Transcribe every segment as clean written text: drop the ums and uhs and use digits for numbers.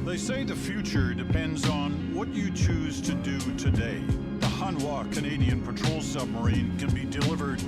They say the future depends on what you choose to do today. The Hanwha Canadian patrol submarine can be delivered.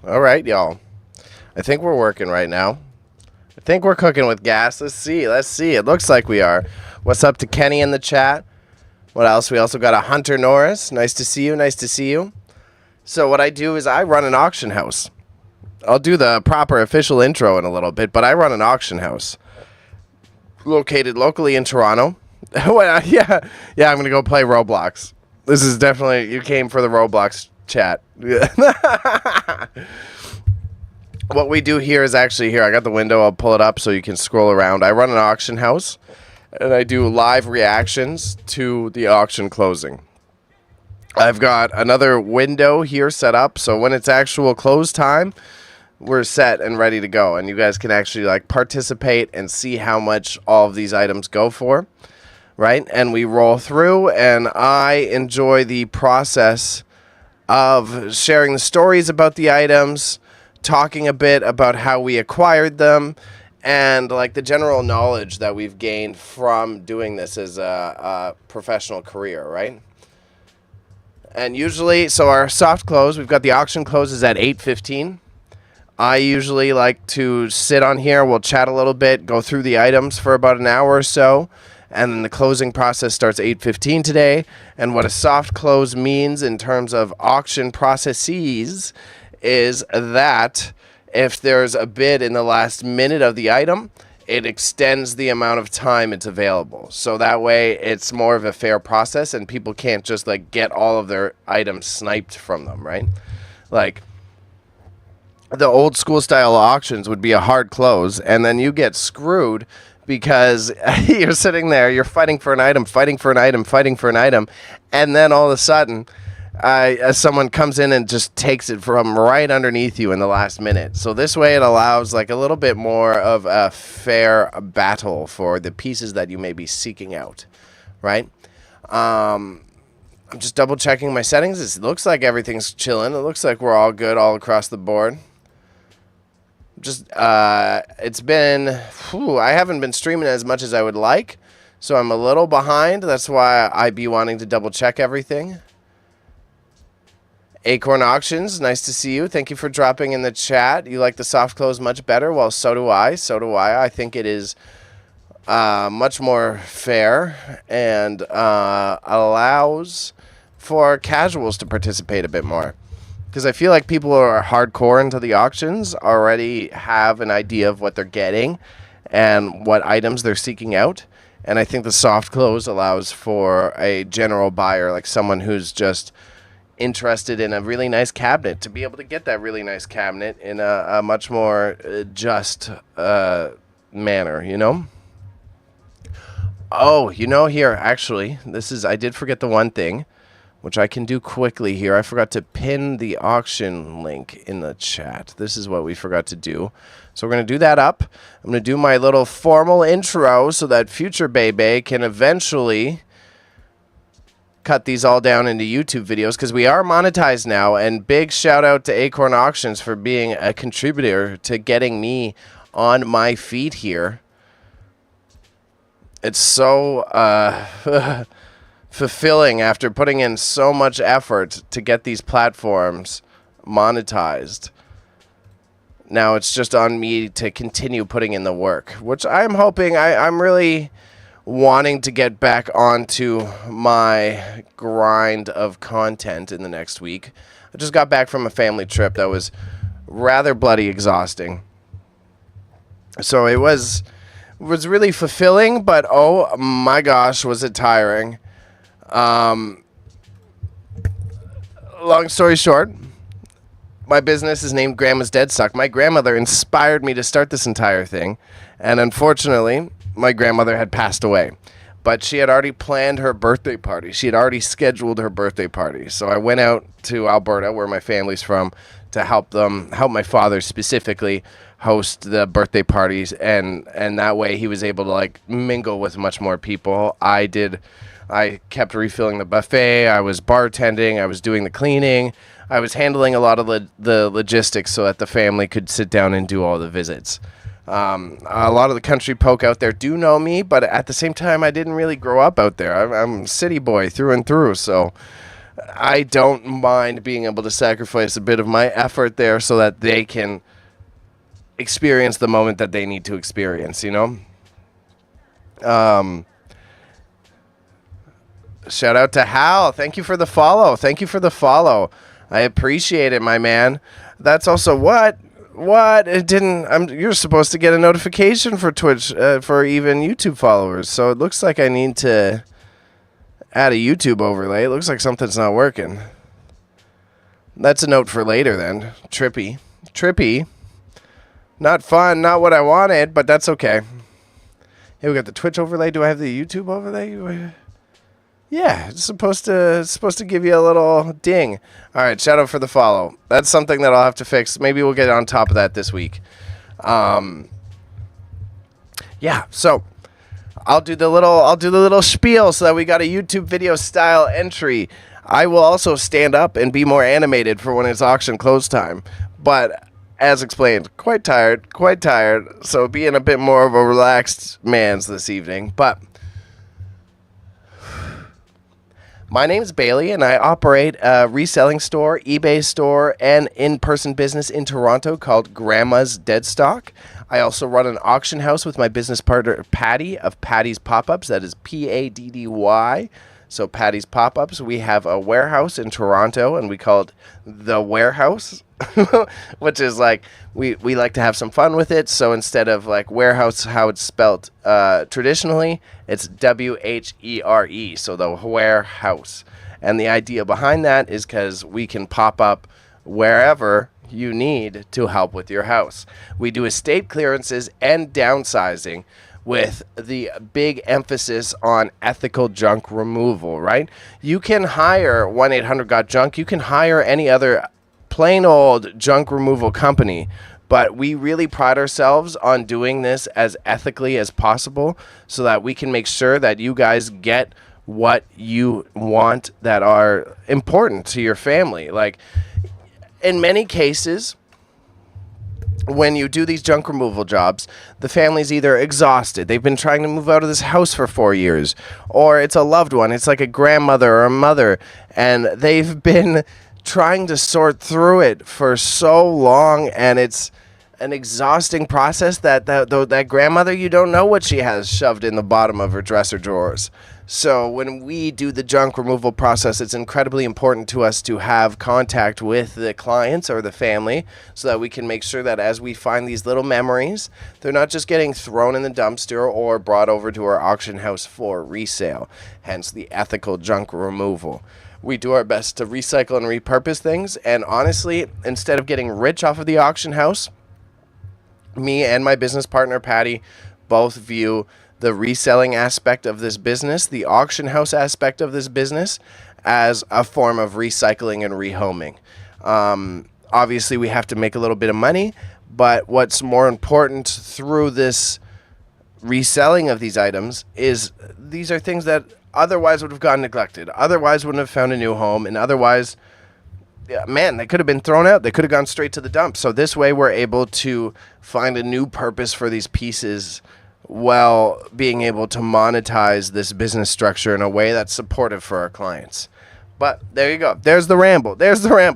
All right, y'all. I think we're working right now. I think we're cooking with gas. Let's see. It looks like we are. What's up to Kenny in the chat? What else? We also got a Hunter Norris. Nice to see you. So what I do is I run an auction house. I'll do the proper official intro in a little bit, but I run an auction house located locally in Toronto. Yeah, I'm going to go play Roblox. This is definitely, you came for the Roblox chat. What we do here is actually here. I got the window. I'll pull it up so you can scroll around. I run an auction house, and I do live reactions to the auction closing. I've got another window here set up, so when it's actual close time, we're set and ready to go, and you guys can actually like participate and see how much all of these items go for, right? And we roll through, and I enjoy the process of sharing the stories about the items, talking a bit about how we acquired them, and like the general knowledge that we've gained from doing this as a professional career, right? And usually, so our soft close, we've got the auction closes at 8:15. I usually like to sit on here, we'll chat a little bit, go through the items for about an hour or so, and then the closing process starts 8:15 today. And what a soft close means in terms of auction processes is that if there's a bid in the last minute of the item, it extends the amount of time it's available. So that way it's more of a fair process and people can't just like get all of their items sniped from them, right? Like the old school style auctions would be a hard close and then you get screwed because you're sitting there, you're fighting for an item, and then all of a sudden someone comes in and just takes it from right underneath you in the last minute. So this way it allows like a little bit more of a fair battle for the pieces that you may be seeking out, right? I'm just double checking my settings. It looks like everything's chilling. It looks like we're all good all across the board. Just it's been I haven't been streaming as much as I would like, so I'm a little behind. That's why I'd be wanting to double check everything. Acorn Auctions, nice to see you. Thank you for dropping in the chat. You like the soft close much better? Well, so do I. I think it is much more fair and allows for casuals to participate a bit more. Because I feel like people who are hardcore into the auctions already have an idea of what they're getting and what items they're seeking out. And I think the soft close allows for a general buyer, like someone who's just interested in a really nice cabinet, to be able to get that really nice cabinet in a much more just manner, you know? Oh, you know, here, actually, I did forget the one thing, which I can do quickly here. I forgot to pin the auction link in the chat. This is what we forgot to do. So we're going to do that up. I'm going to do my little formal intro so that future Bebe can eventually cut these all down into YouTube videos, because we are monetized now. And big shout out to Acorn Auctions for being a contributor to getting me on my feet here. It's so fulfilling after putting in so much effort to get these platforms monetized. Now it's just on me to continue putting in the work, which I'm hoping. I'm really wanting to get back onto my grind of content in the next week. I just got back from a family trip that was rather bloody exhausting. So it was really fulfilling, but oh my gosh, was it tiring. Long story short, my business is named Grandma's Dead Stock. My grandmother inspired me to start this entire thing, and unfortunately, my grandmother had passed away. But she had already planned her birthday party. She had already scheduled her birthday party. So I went out to Alberta, where my family's from, to help my father specifically host the birthday parties, and that way he was able to like mingle with much more people. I kept refilling the buffet. I was bartending. I was doing the cleaning. I was handling a lot of the logistics so that the family could sit down and do all the visits. A lot of the country folk out there do know me, but at the same time, I didn't really grow up out there. I'm a city boy through and through, so I don't mind being able to sacrifice a bit of my effort there so that they can experience the moment that they need to experience, you know? Shout out to Hal. Thank you for the follow. I appreciate it, my man. That's also what? It didn't. You're supposed to get a notification for Twitch, for even YouTube followers. So it looks like I need to add a YouTube overlay. It looks like something's not working. That's a note for later then. Trippy. Not fun. Not what I wanted, but that's okay. Here we got the Twitch overlay. Do I have the YouTube overlay? Yeah, it's supposed to give you a little ding. All right, shout out for the follow. That's something that I'll have to fix. Maybe we'll get on top of that this week. Yeah, so I'll do the little spiel so that we got a YouTube video style entry. I will also stand up and be more animated for when it's auction close time. But as explained, quite tired. So being a bit more of a relaxed man's this evening, but my name is Bailey, and I operate a reselling store, eBay store, and in-person business in Toronto called Grandma's Dead Stock. I also run an auction house with my business partner, Patty, of Patty's Pop-Ups. That is Paddy. So Patty's Pop-Ups, we have a warehouse in Toronto, and we call it The Warehouse, which is like, we like to have some fun with it. So instead of like warehouse, how it's spelt traditionally, it's W-H-E-R-E, so The Warehouse. And the idea behind that is because we can pop up wherever you need to help with your house. We do estate clearances and downsizing with the big emphasis on ethical junk removal, right? You can hire 1-800-GOT-JUNK. You can hire any other plain old junk removal company, but we really pride ourselves on doing this as ethically as possible so that we can make sure that you guys get what you want that are important to your family. Like, in many cases, when you do these junk removal jobs, the family's either exhausted, they've been trying to move out of this house for 4 years, or it's a loved one, it's like a grandmother or a mother, and they've been trying to sort through it for so long, and it's an exhausting process that grandmother, you don't know what she has shoved in the bottom of her dresser drawers. So when we do the junk removal process, it's incredibly important to us to have contact with the clients or the family so that we can make sure that as we find these little memories, they're not just getting thrown in the dumpster or brought over to our auction house for resale, hence the ethical junk removal. We do our best to recycle and repurpose things, and honestly, instead of getting rich off of the auction house, me and my business partner, Patty, both view the reselling aspect of this business, the auction house aspect of this business, as a form of recycling and rehoming. Obviously, we have to make a little bit of money, but what's more important through this reselling of these items is these are things that otherwise would have gone neglected, otherwise wouldn't have found a new home, and otherwise, man, they could have been thrown out. They could have gone straight to the dump. So this way we're able to find a new purpose for these pieces while being able to monetize this business structure in a way that's supportive for our clients. But there you go. There's the ramble.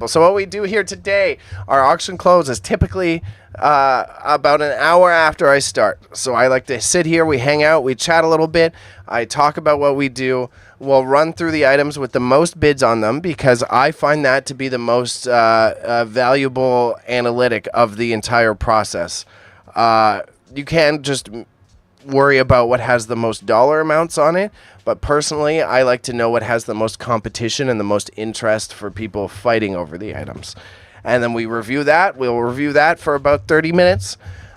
So what we do here today, our auction closes typically about an hour after I start. So I like to sit here, we hang out, we chat a little bit, I talk about what we do. We'll run through the items with the most bids on them because I find that to be the most valuable analytic of the entire process. You can't just worry about what has the most dollar amounts on it, but personally I like to know what has the most competition and the most interest for people fighting over the items. And then we'll review that for about 30 minutes.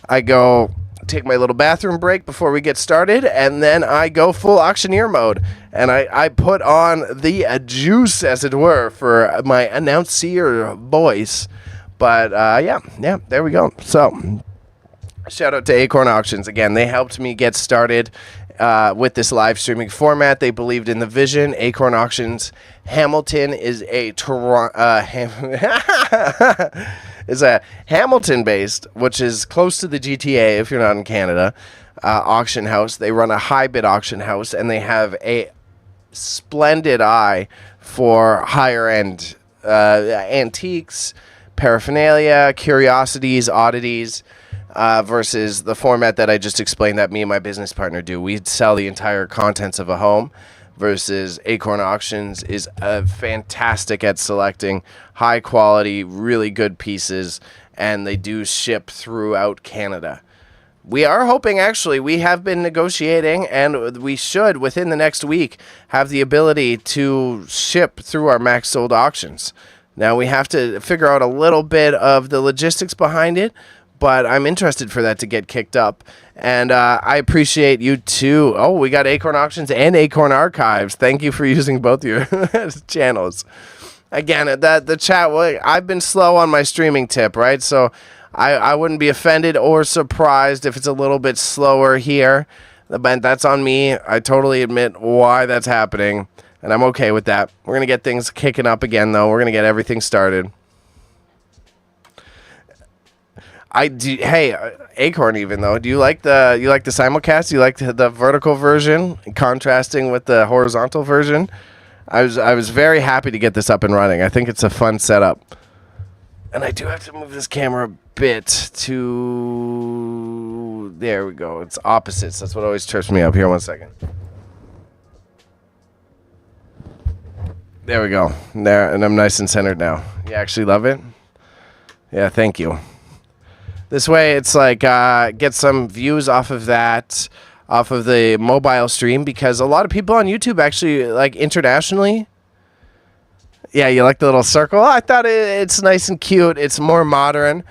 I go take my little bathroom break before we get started, and then I go full auctioneer mode, and I put on the juice, as it were, for my announcer voice. But yeah, there we go. So shout out to Acorn Auctions. Again, they helped me get started with this live streaming format. They believed in the vision. Acorn Auctions Hamilton is a Hamilton-based, which is close to the GTA if you're not in Canada, auction house. They run a high-bid auction house, and they have a splendid eye for higher-end antiques, paraphernalia, curiosities, oddities, versus the format that I just explained that me and my business partner do. We sell the entire contents of a home, versus Acorn Auctions is fantastic at selecting high quality, really good pieces, and they do ship throughout Canada. We are hoping, actually, we have been negotiating, and we should, within the next week, have the ability to ship through our Maxsold auctions. Now, we have to figure out a little bit of the logistics behind it, but I'm interested for that to get kicked up. And I appreciate you too. Oh, we got Acorn Auctions and Acorn Archives. Thank you for using both your channels. Again, the chat, I've been slow on my streaming tip, right? So I wouldn't be offended or surprised if it's a little bit slower here. But that's on me. I totally admit why that's happening, and I'm okay with that. We're going to get things kicking up again, though. We're going to get everything started. Hey, Acorn, even though, do you like the simulcast? Do you like the vertical version contrasting with the horizontal version? I was very happy to get this up and running. I think it's a fun setup. And I do have to move this camera a bit to, there we go. It's opposites. That's what always trips me up. Here, 1 second. There we go. There, and I'm nice and centered now. You actually love it? Yeah, thank you. This way, it's like get some views off of that, off of the mobile stream, because a lot of people on YouTube actually, like internationally. Yeah, you like the little circle? I thought it's nice and cute. It's more modern,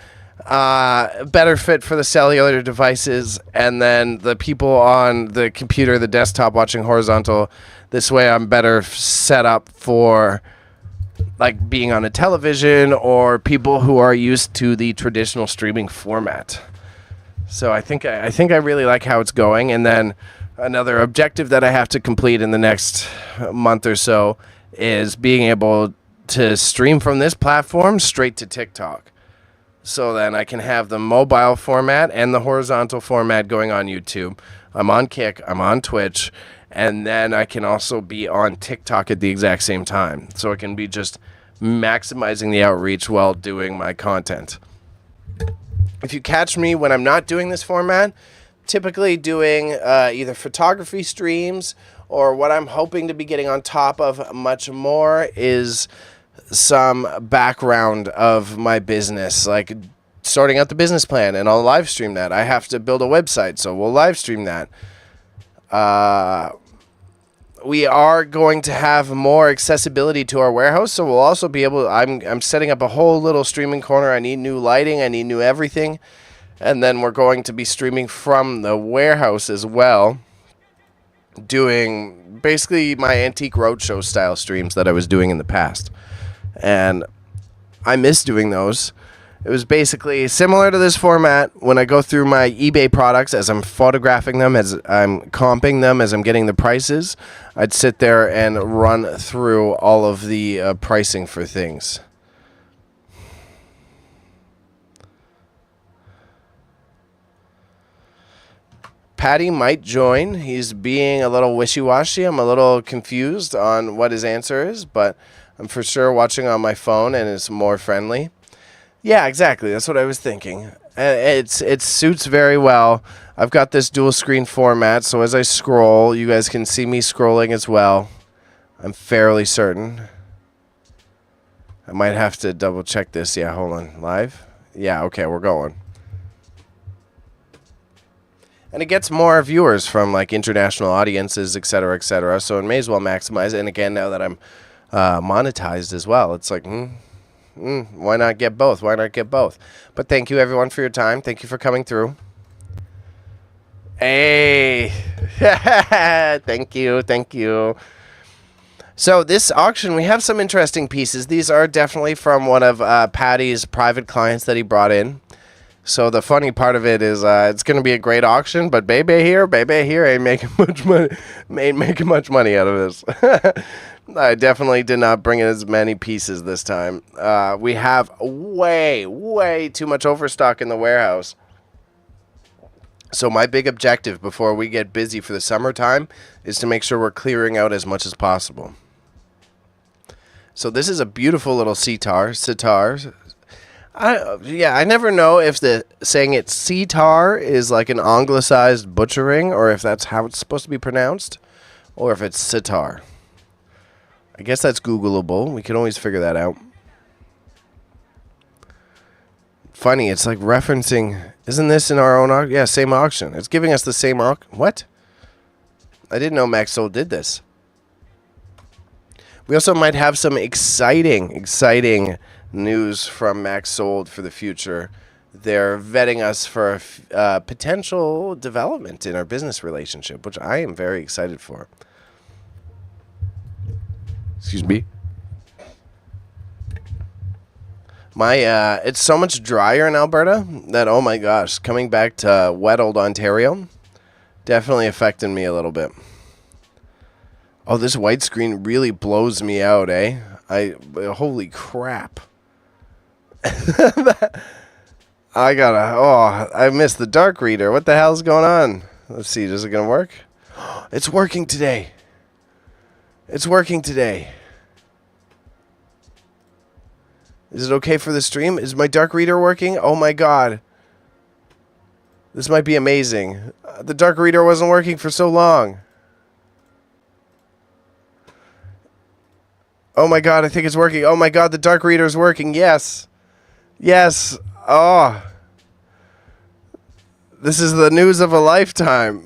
better fit for the cellular devices, and then the people on the computer, the desktop, watching horizontal. This way, I'm better set up for like being on a television or people who are used to the traditional streaming format. So I think I really like how it's going. And then another objective that I have to complete in the next month or so is being able to stream from this platform straight to TikTok. So then I can have the mobile format and the horizontal format going on YouTube. I'm on Kick, I'm on Twitch, and then I can also be on TikTok at the exact same time. So it can be just maximizing the outreach while doing my content. If you catch me when I'm not doing this format, typically doing either photography streams, or what I'm hoping to be getting on top of much more is some background of my business, like sorting out the business plan, and I'll live stream that. I have to build a website, so we'll live stream that. We are going to have more accessibility to our warehouse, so we'll also be able. I'm setting up a whole little streaming corner. I need new lighting. I need new everything, and then we're going to be streaming from the warehouse as well, doing basically my antique roadshow style streams that I was doing in the past, and I miss doing those. It was basically similar to this format when I go through my eBay products as I'm photographing them, as I'm comping them, as I'm getting the prices. I'd sit there and run through all of the pricing for things. Patty might join. He's being a little wishy-washy. I'm a little confused on what his answer is, but I'm for sure watching on my phone and it's more friendly. Yeah, exactly. That's what I was thinking. It suits very well. I've got this dual screen format, so as I scroll, you guys can see me scrolling as well. I'm fairly certain. I might have to double check this. Yeah, hold on. Live? Yeah, okay, we're going. And it gets more viewers from like international audiences, etc., etc. So it may as well maximize it. And again, now that I'm monetized as well, it's like, why not get both? Why not get both? But thank you, everyone, for your time. Thank you for coming through. Hey. Thank you. Thank you. So this auction, we have some interesting pieces. These are definitely from one of Patty's private clients that he brought in. So the funny part of it is it's going to be a great auction, but baby here ain't making much money. Ain't making much money out of this. I definitely did not bring in as many pieces this time. We have way too much overstock in the warehouse. So my big objective before we get busy for the summertime is to make sure we're clearing out as much as possible. So this is a beautiful little sitar. I never know if saying it's sitar is like an anglicized butchering, or if that's how it's supposed to be pronounced, or if it's sitar. I guess that's Googleable. We can always figure that out. Funny, it's like referencing... Isn't this in our own auction? Yeah, same auction. It's giving us the same auction. What? I didn't know Maxsold did this. We also might have some exciting news from Maxsold for the future. They're vetting us for potential development in our business relationship, which I am very excited for. Excuse me. It's so much drier in Alberta that, oh my gosh, coming back to wet old Ontario definitely affected me a little bit. Oh, this white screen really blows me out, eh? Holy crap. I missed the dark reader. What the hell's going on? Let's see, is it going to work? It's working today. It's working today. Is it okay for the stream? Is my dark reader working? Oh my god. This might be amazing. The dark reader wasn't working for so long. Oh my god, I think it's working. Oh my god, the dark reader is working. Yes. Yes. Oh. This is the news of a lifetime.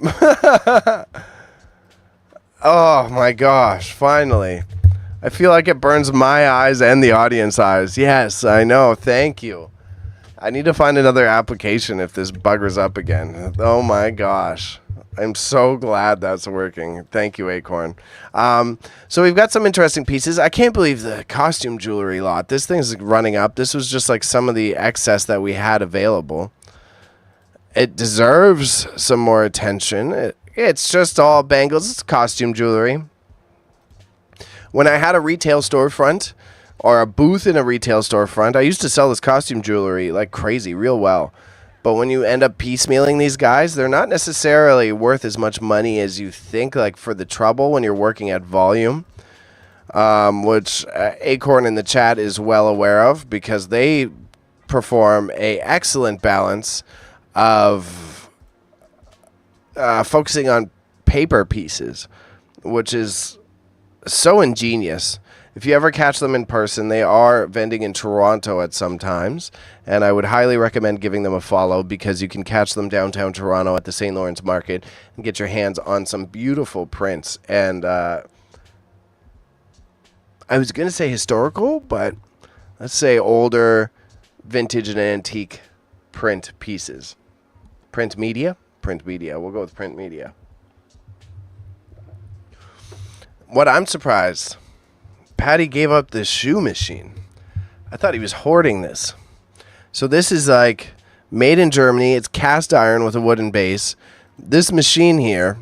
Oh my gosh, finally. I feel like it burns my eyes and the audience eyes. Yes, I know. Thank you. I need to find another application if this buggers up again. Oh my gosh. I'm so glad that's working. Thank you, Acorn. So we've got some interesting pieces. I can't believe the costume jewelry lot. This thing's running up. This was just like some of the excess that we had available. It deserves some more attention. It's just all bangles. It's costume jewelry. When I had a retail storefront or a booth in a retail storefront, I used to sell this costume jewelry like crazy, real well. But when you end up piecemealing these guys, they're not necessarily worth as much money as you think, like for the trouble when you're working at volume, which Acorn in the chat is well aware of because they perform a excellent balance of focusing on paper pieces, which is so ingenious. If you ever catch them in person, they are vending in Toronto at some times, and I would highly recommend giving them a follow because you can catch them downtown Toronto at the St. Lawrence Market and get your hands on some beautiful prints. And I was going to say historical, but let's say older vintage and antique print pieces. Print media? Print media. We'll go with print media. What I'm surprised, Patty gave up this shoe machine. I thought he was hoarding this. So this is like made in Germany. It's cast iron with a wooden base. This machine here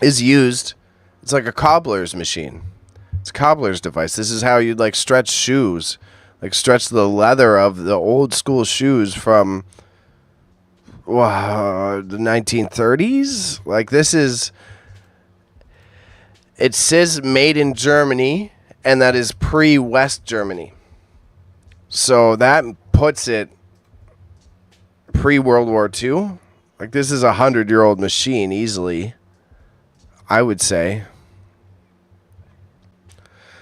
is used. It's like a cobbler's machine. It's a cobbler's device. This is how you'd like stretch shoes, like stretch the leather of the old school shoes from the 1930s. Like this is. It says made in Germany, and that is pre-West Germany. So that puts it pre-World War II. Like this is a 100-year-old machine easily, I would say.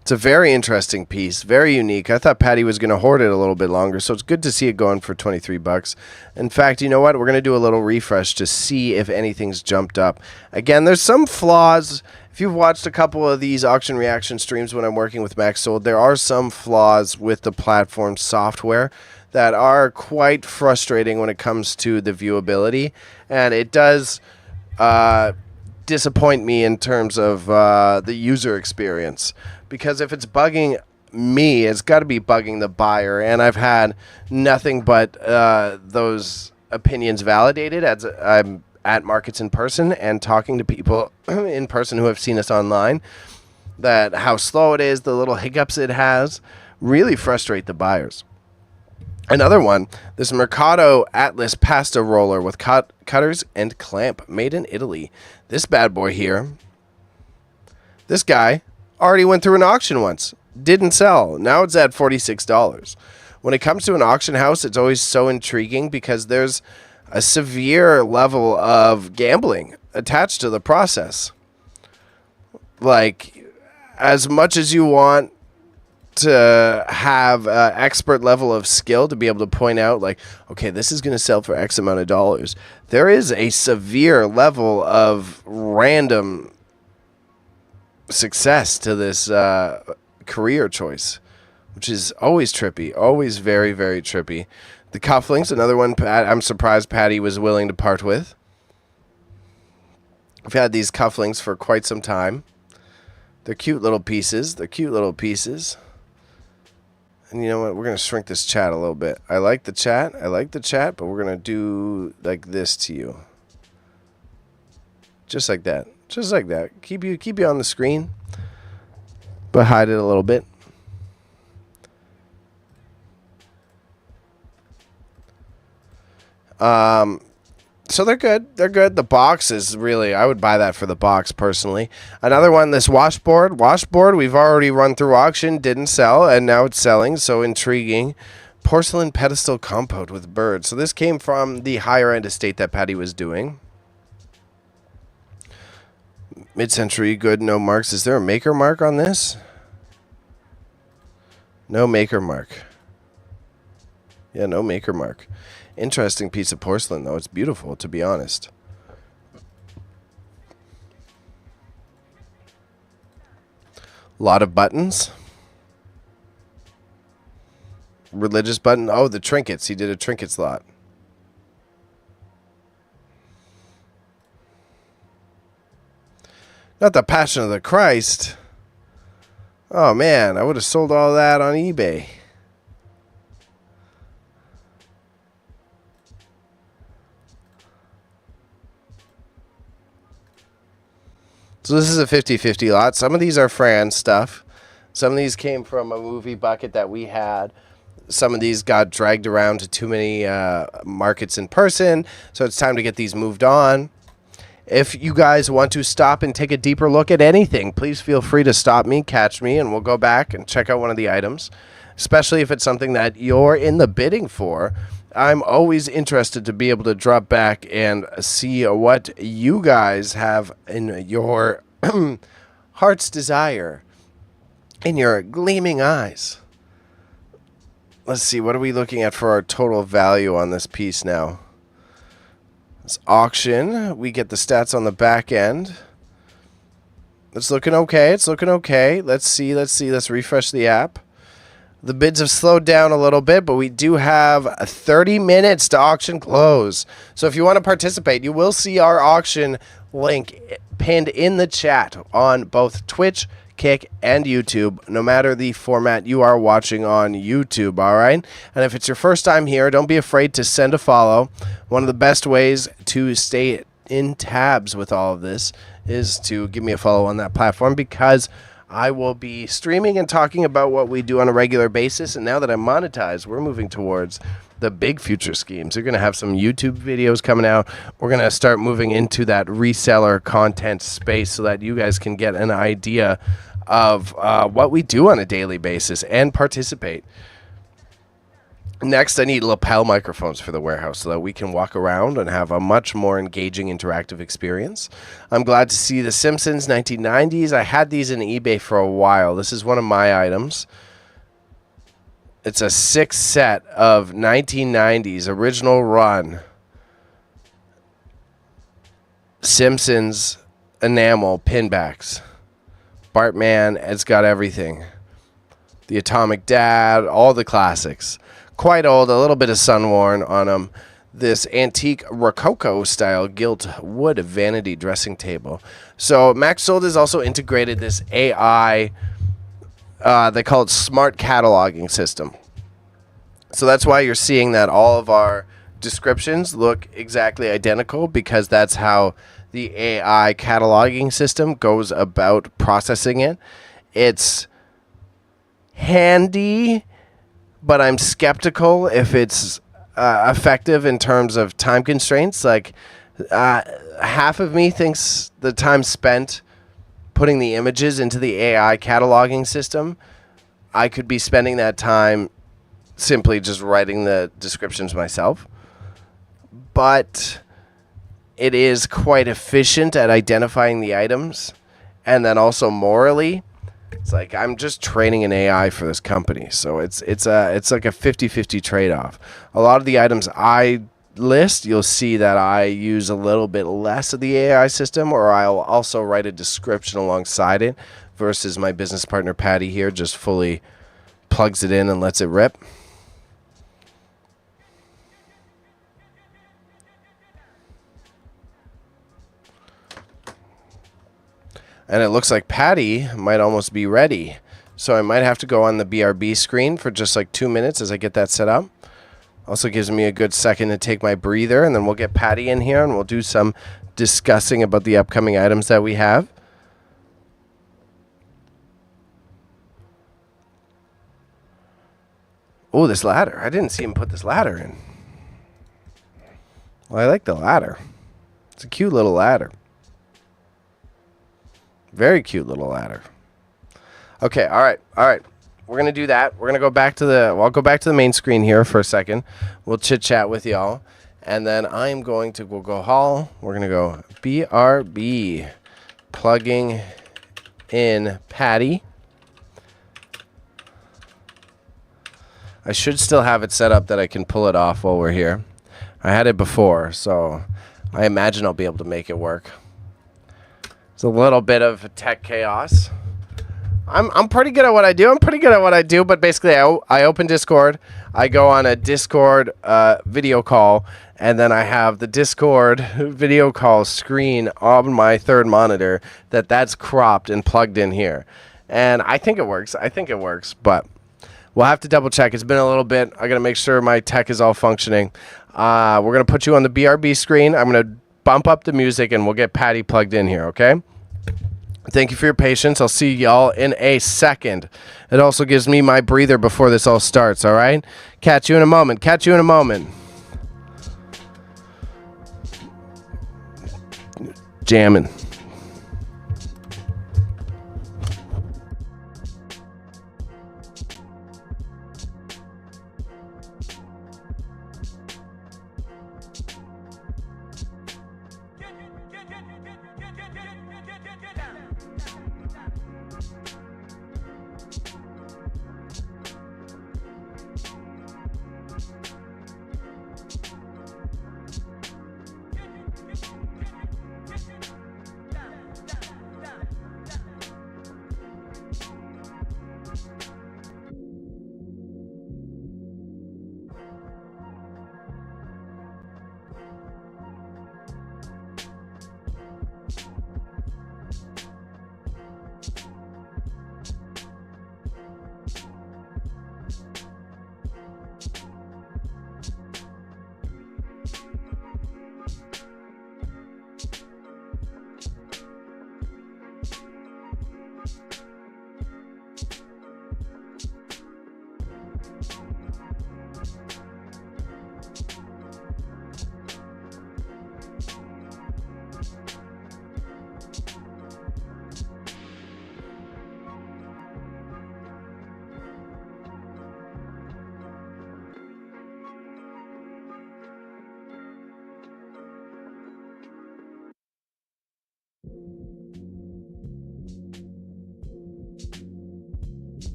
It's a very interesting piece, very unique. I thought Patty was going to hoard it a little bit longer, so it's good to see it going for $23. In fact, you know what? We're going to do a little refresh to see if anything's jumped up. Again, there's some flaws. If you've watched a couple of these auction reaction streams when I'm working with Maxsold, there are some flaws with the platform software that are quite frustrating when it comes to the viewability, and it does disappoint me in terms of the user experience. Because if it's bugging me, it's got to be bugging the buyer, and I've had nothing but those opinions validated as I'm at markets in person and talking to people in person who have seen us online, that how slow it is, the little hiccups it has, really frustrate the buyers. Another one, this Mercato Atlas pasta roller with cutters and clamp, made in Italy. This bad boy here, this guy already went through an auction once, didn't sell. Now it's at $46. When it comes to an auction house, it's always so intriguing because there's a severe level of gambling attached to the process. Like, as much as you want to have an expert level of skill to be able to point out, like, okay, this is going to sell for X amount of dollars, there is a severe level of random success to this career choice, which is always trippy, always very, very trippy. The cufflinks, another one I'm surprised Patty was willing to part with. I've had these cufflinks for quite some time. They're cute little pieces. They're cute little pieces. And you know what? We're going to shrink this chat a little bit. I like the chat. I like the chat, but we're going to do like this to you. Just like that. Just like that. Keep you on the screen, but hide it a little bit. So they're good. They're good. The box is really, I would buy that for the box personally. Another one, this washboard. Washboard, we've already run through auction, didn't sell, and now it's selling. So intriguing. Porcelain pedestal compote with birds. So this came from the higher end estate that Patty was doing. Mid-century, good, no marks. Is there a maker mark on this? No maker mark. Yeah, no maker mark. Interesting piece of porcelain, though. It's beautiful, to be honest. A lot of buttons. Religious button. Oh, the trinkets. He did a trinkets lot. Not the Passion of the Christ. Oh, man. I would have sold all that on eBay. So this is a 50-50 lot. Some of these are Fran stuff. Some of these came from a movie bucket that we had. Some of these got dragged around to too many markets in person. So it's time to get these moved on. If you guys want to stop and take a deeper look at anything, please feel free to stop me, catch me, and we'll go back and check out one of the items. Especially if it's something that you're in the bidding for. I'm always interested to be able to drop back and see what you guys have in your heart's desire, in your gleaming eyes. Let's see, what are we looking at for our total value on this piece now? This auction, we get the stats on the back end. It's looking okay. It's looking okay. Let's see. Let's refresh the app. The bids have slowed down a little bit, but we do have 30 minutes to auction close. So if you want to participate, you will see our auction link pinned in the chat on both Twitch, Kick, and YouTube, no matter the format you are watching on YouTube, all right? And if it's your first time here, don't be afraid to send a follow. One of the best ways to stay in tabs with all of this is to give me a follow on that platform, because I will be streaming and talking about what we do on a regular basis. And now that I'm monetized, we're moving towards the big future schemes. You're going to have some YouTube videos coming out. We're going to start moving into that reseller content space so that you guys can get an idea of what we do on a daily basis and participate. Next, I need lapel microphones for the warehouse so that we can walk around and have a much more engaging, interactive experience. I'm glad to see the Simpsons 1990s. I had these in eBay for a while. This is one of my items. It's a 6 set of 1990s original run Simpsons enamel pinbacks. Bartman, it's got everything. The Atomic Dad, all the classics. Quite old, a little bit of sun worn on them. This antique Rococo style gilt wood vanity dressing table. So Maxsold has also integrated this AI, they call it smart cataloging system. So that's why you're seeing that all of our descriptions look exactly identical, because that's how the AI cataloging system goes about processing it. It's handy, but I'm skeptical if it's effective in terms of time constraints. Like, half of me thinks the time spent putting the images into the AI cataloging system, I could be spending that time simply just writing the descriptions myself. But it is quite efficient at identifying the items, and then also morally, it's like I'm just training an AI for this company. So it's like a 50-50 trade-off. A lot of the items I list, you'll see that I use a little bit less of the AI system, or I'll also write a description alongside it, versus my business partner Patty here just fully plugs it in and lets it rip. And it looks like Patty might almost be ready. So I might have to go on the BRB screen for just like 2 minutes as I get that set up. Also gives me a good second to take my breather, and then we'll get Patty in here and we'll do some discussing about the upcoming items that we have. Oh, this ladder. I didn't see him put this ladder in. Well, I like the ladder. It's a cute little ladder. Very cute little ladder. Okay, all right. We're going to do that. We're going to go back to I'll go back to the main screen here for a second. We'll chit-chat with y'all. And then I'm going to go haul. We're going to go BRB. Plugging in Patty. I should still have it set up that I can pull it off while we're here. I had it before, so I imagine I'll be able to make it work. It's a little bit of tech chaos. I'm pretty good at what I do. But basically, I open Discord. I go on a Discord video call, and then I have the Discord video call screen on my third monitor that's cropped and plugged in here. And I think it works. But we'll have to double check. It's been a little bit. I got to make sure my tech is all functioning. We're going to put you on the BRB screen. I'm going to bump up the music, and we'll get Patty plugged in here, okay? Thank you for your patience. I'll see y'all in a second. It also gives me my breather before this all starts, all right? Catch you in a moment. Jamming.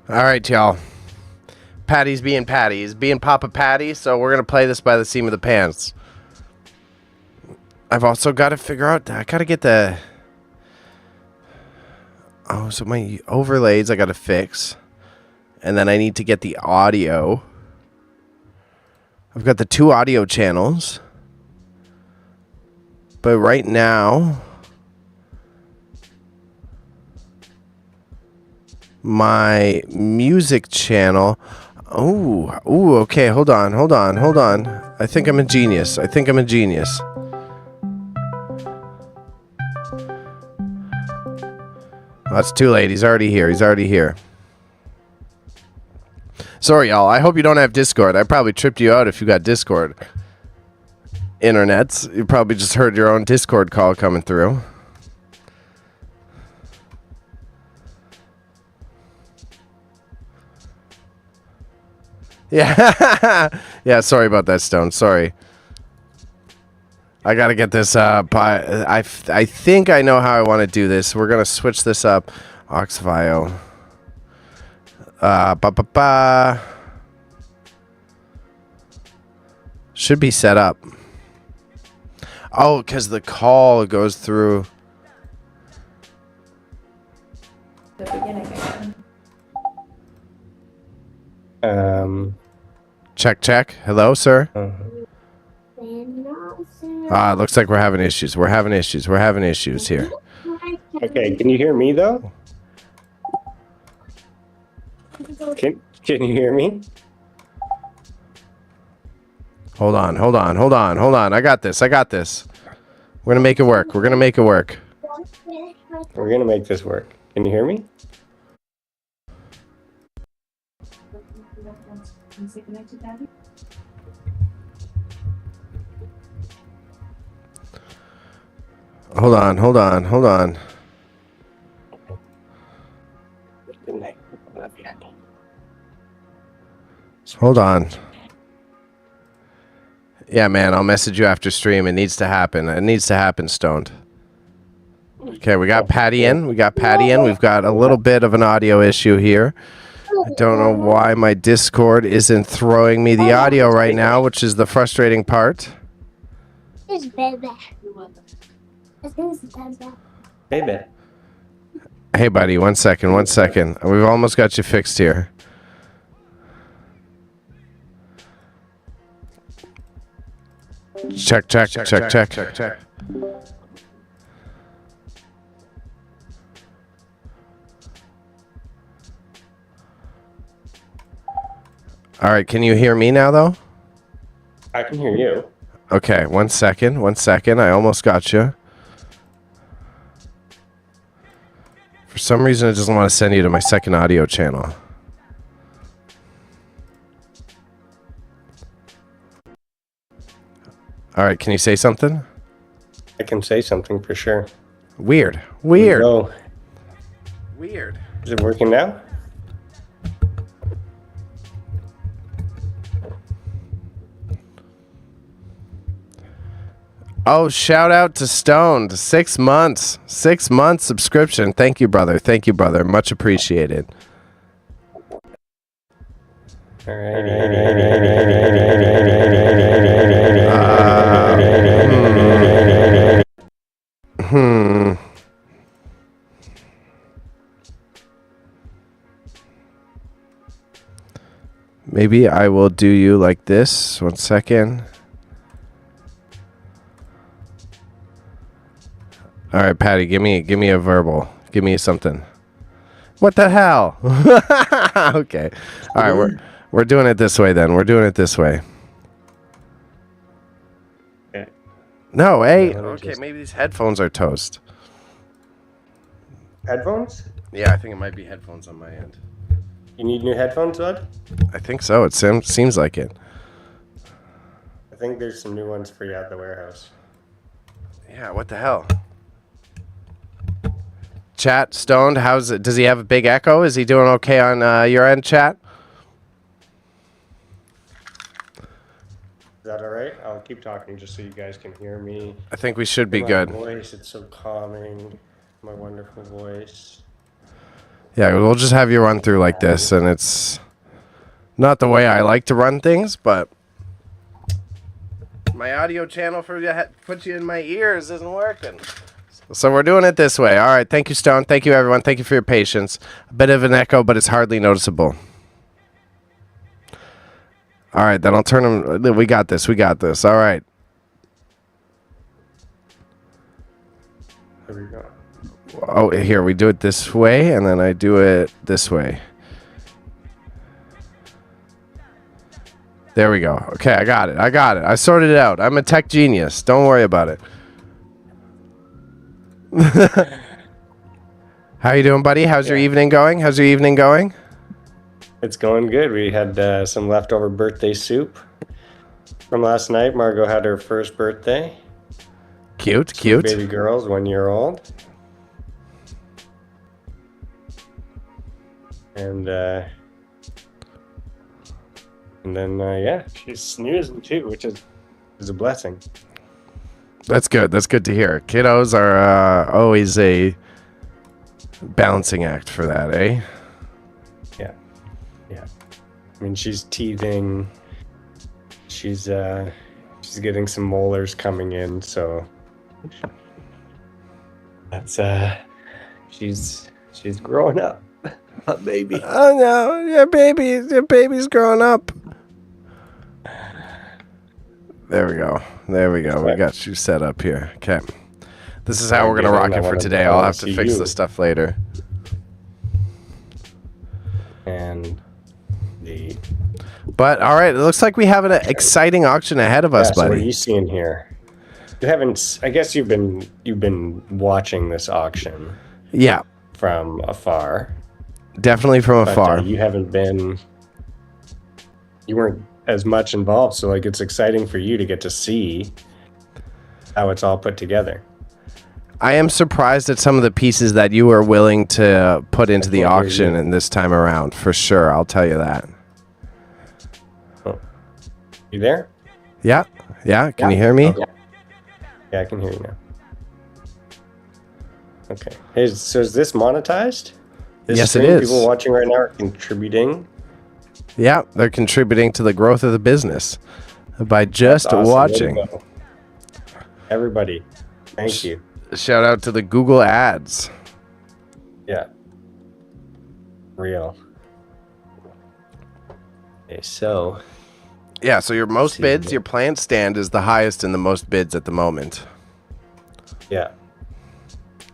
All right, y'all. Patty's being Patty. He's being Papa Patty, so we're going to play this by the seam of the pants. I've also got to figure out... I got to get the... Oh, so my overlays I got to fix. And then I need to get the audio. I've got the 2 audio channels. But right now... my music channel... Oh, okay, hold on. I think I'm a genius. That's too late. He's already here. Sorry, y'all. I hope you don't have Discord. I probably tripped you out if you got Discord. Internets. You probably just heard your own Discord call coming through. Yeah. Yeah, sorry about that, Stone. Sorry. I got to get this I think I know how I want to do this. We're going to switch this up. Auxvio. Should be set up. Oh, because the call goes through. The beginning again. Check. Hello, sir. Looks like we're having issues here. Okay, can you hear me though? Can you hear me? Hold on. I got this. We're gonna make it work. We're gonna make this work. Can you hear me? Hold on. Hold on. Yeah, man, I'll message you after stream. It needs to happen, Stoned. Okay, we got Patty in. We've got a little bit of an audio issue here. I don't know why my Discord isn't throwing me the audio right now, which is the frustrating part. Baby. Hey, buddy, one second. We've almost got you fixed here. Check. All right, can you hear me now, though? I can hear you. Okay, one second. I almost got you. For some reason, it doesn't want to send you to my second audio channel. All right, can you say something? I can say something for sure. Weird. No. Weird. Is it working now? Oh, shout out to Stoned. 6 months. 6 months subscription. Thank you, brother. Much appreciated. All right. Maybe I will do you like this. 1 second. All right, Patty, give me a verbal. Give me something. What the hell? Okay. All right, we're doing it this way then. Okay. No, hey. Okay, maybe these headphones are toast. Headphones? Yeah, I think it might be headphones on my end. You need new headphones, bud? I think so. It seems like it. I think there's some new ones for you at the warehouse. Yeah, what the hell? Chat, Stoned, how's it? Does he have a big echo? Is he doing okay on your end, chat? Is that all right? I'll keep talking just so you guys can hear me. I think we should be My good. voice, it's so calming. My wonderful voice. Yeah, we'll just have you run through like this, and it's not the way I like to run things, but my audio channel for you put you in my ears isn't working. So we're doing it this way. All right, thank you, Stone. Thank you, everyone. Thank you for your patience. A bit of an echo, but it's hardly noticeable. All right, then I'll turn them. We got this. We got this. All right. There we go. Oh, here, we do it this way, and then I do it this way. There we go. Okay, I got it. I sorted it out. I'm a tech genius. Don't worry about it. How you doing, buddy? How's your evening going? It's going good. We had some leftover birthday soup from last night. Margot had her first birthday. Cute. Baby girl's 1 year old. And then she's snoozing too, which is a blessing. That's good. That's good to hear. Kiddos are always a balancing act for that, eh? Yeah. I mean, she's teething. She's getting some molars coming in, so that's she's growing up. A baby. Oh no, your baby's growing up. There we go. We got you set up here. Okay. This is how we're gonna rock it for today. I'll have to fix the stuff later. And But all right, it looks like we have an exciting auction ahead of us, so what are buddy. you seeing here? You haven't. I guess you've been watching this auction. Yeah, From afar. definitely from But, afar. you haven't been. You weren't as much involved, so like it's exciting for you to get to see how it's all put together. I am surprised at some of the pieces that you were willing to put into the can't hear auction you. and this time around, for sure. I'll tell you that. Oh. You there? Yeah. Can you hear me? Okay. Yeah, I can hear you now. Okay. Hey, so is this monetized? This Yes, it stream, is. People watching right now are contributing. Yeah, they're contributing to the growth of the business by just That's awesome. watching. Way to go. Everybody, thank you. Shout out to the Google ads. Yeah. Real. Okay, so Yeah, so your most See bids, here. your plant stand is the highest in the most bids at the moment. yeah.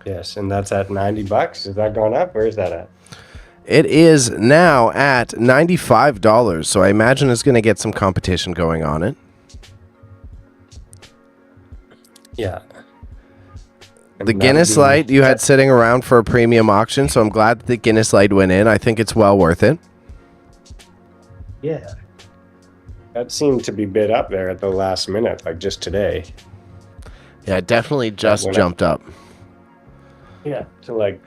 Yes, and that's at $90. Is that going up? Where is that at? It is now at $95, so I imagine it's going to get some competition going on it. Yeah. The Guinness Light you had sitting around for a premium auction, so I'm glad that the Guinness Light went in. I think it's well worth it. Yeah. That seemed to be bid up there at the last minute, like just today. Yeah, it definitely just went up. jumped up. Yeah. To like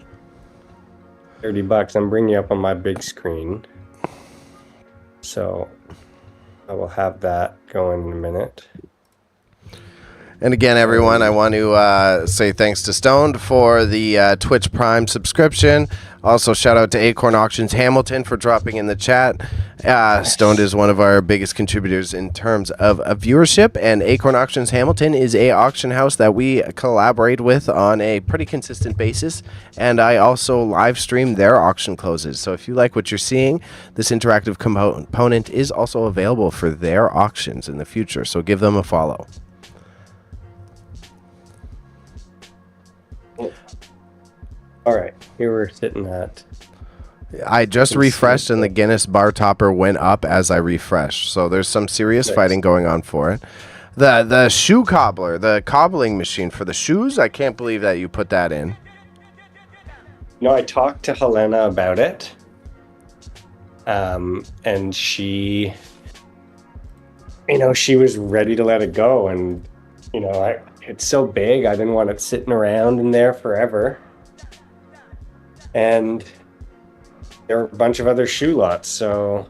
$30. I'm bringing you up on my big screen. So I will have that going in a minute. And again, everyone, I want to say thanks to Stoned for the Twitch Prime subscription. Also, shout out to Acorn Auctions Hamilton for dropping in the chat. Stoned is one of our biggest contributors in terms of viewership, and Acorn Auctions Hamilton is a auction house that we collaborate with on a pretty consistent basis. And I also live stream their auction closes. So if you like what you're seeing, this interactive component is also available for their auctions in the future. So give them a follow. All right. Here we're sitting at. I just refreshed and the Guinness bar topper went up as I refreshed. So there's some serious fighting going on for it. The shoe cobbler, the cobbling machine for the shoes, I can't believe that you put that in. No, I talked to Helena about it. And she, she was ready to let it go. And, it's so big. I didn't want it sitting around in there forever. And there are a bunch of other shoe lots. So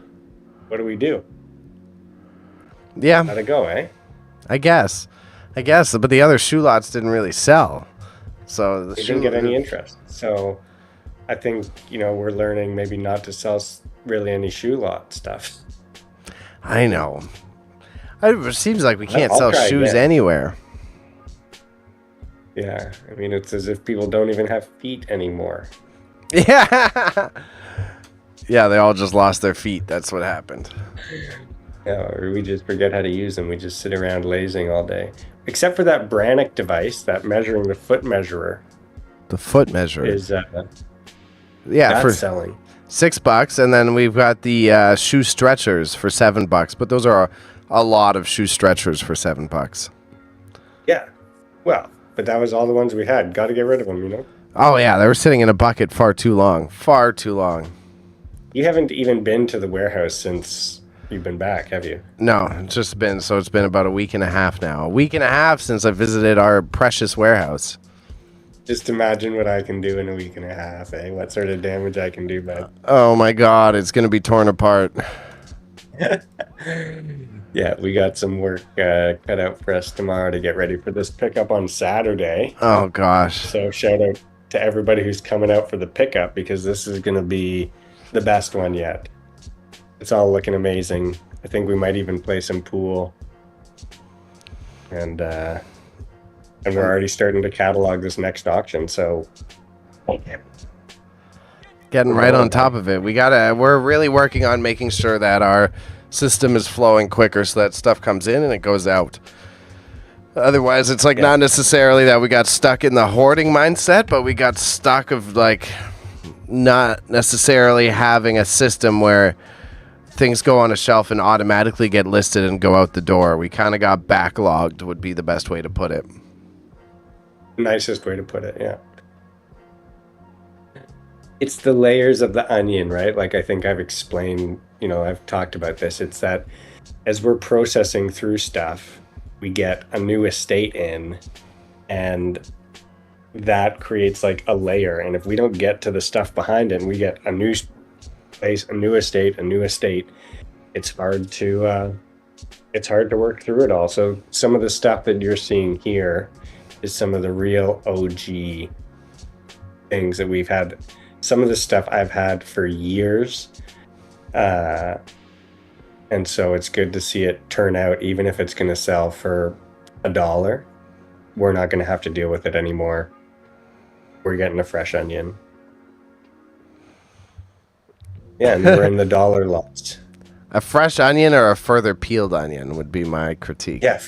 what do we do? Yeah, Let it go, eh? I guess. But the other shoe lots didn't really sell. So We didn't get any interest. So I think, we're learning maybe not to sell really any shoe lot stuff. I know. It seems like we can't I'll sell try shoes again. anywhere. Yeah, I mean, it's as if people don't even have feet anymore. Yeah. Yeah, they all just lost their feet. That's what happened. Yeah, or we just forget how to use them. We just sit around lazing all day. Except for that Brannock device, that measuring the foot measurer. The foot measure Is yeah, for that's selling. $6, and then we've got the shoe stretchers for $7. But those are a lot of shoe stretchers for $7. Yeah, well, but that was all the ones we had. Got to get rid of them, Oh yeah, they were sitting in a bucket far too long. Far too long. You haven't even been to the warehouse since you've been back, have you? No, it's been about a week and a half now. A week and a half since I visited our precious warehouse. Just imagine what I can do in a week and a half, eh? What sort of damage I can do, bud. Oh my God, it's gonna be torn apart. Yeah, we got some work cut out for us tomorrow to get ready for this pickup on Saturday. Oh gosh. So shout out to everybody who's coming out for the pickup, because this is going to be the best one yet. It's all looking amazing. I think we might even play some pool. And we're already starting to catalog this next auction, so Getting right on top of it. We're really working on making sure that our system is flowing quicker so that stuff comes in and it goes out. Otherwise, it's like not necessarily that we got stuck in the hoarding mindset, but we got stuck of like not necessarily having a system where things go on a shelf and automatically get listed and go out the door. We kind of got backlogged would be the best way to put it. nicest way to put it, yeah. It's the layers of the onion, right? Like I think I've explained, I've talked about this. It's that as we're processing through stuff, we get a new estate in, and that creates like a layer. And if we don't get to the stuff behind it and we get a new place, a new estate, it's hard to work through it all. So some of the stuff that you're seeing here is some of the real OG things that we've had. Some of the stuff I've had for years. And so it's good to see it turn out, even if it's going to sell for $1, we're not going to have to deal with it anymore. We're getting a fresh onion. Yeah, and we're in the dollar lots. A fresh onion or a further peeled onion would be my critique. Yeah,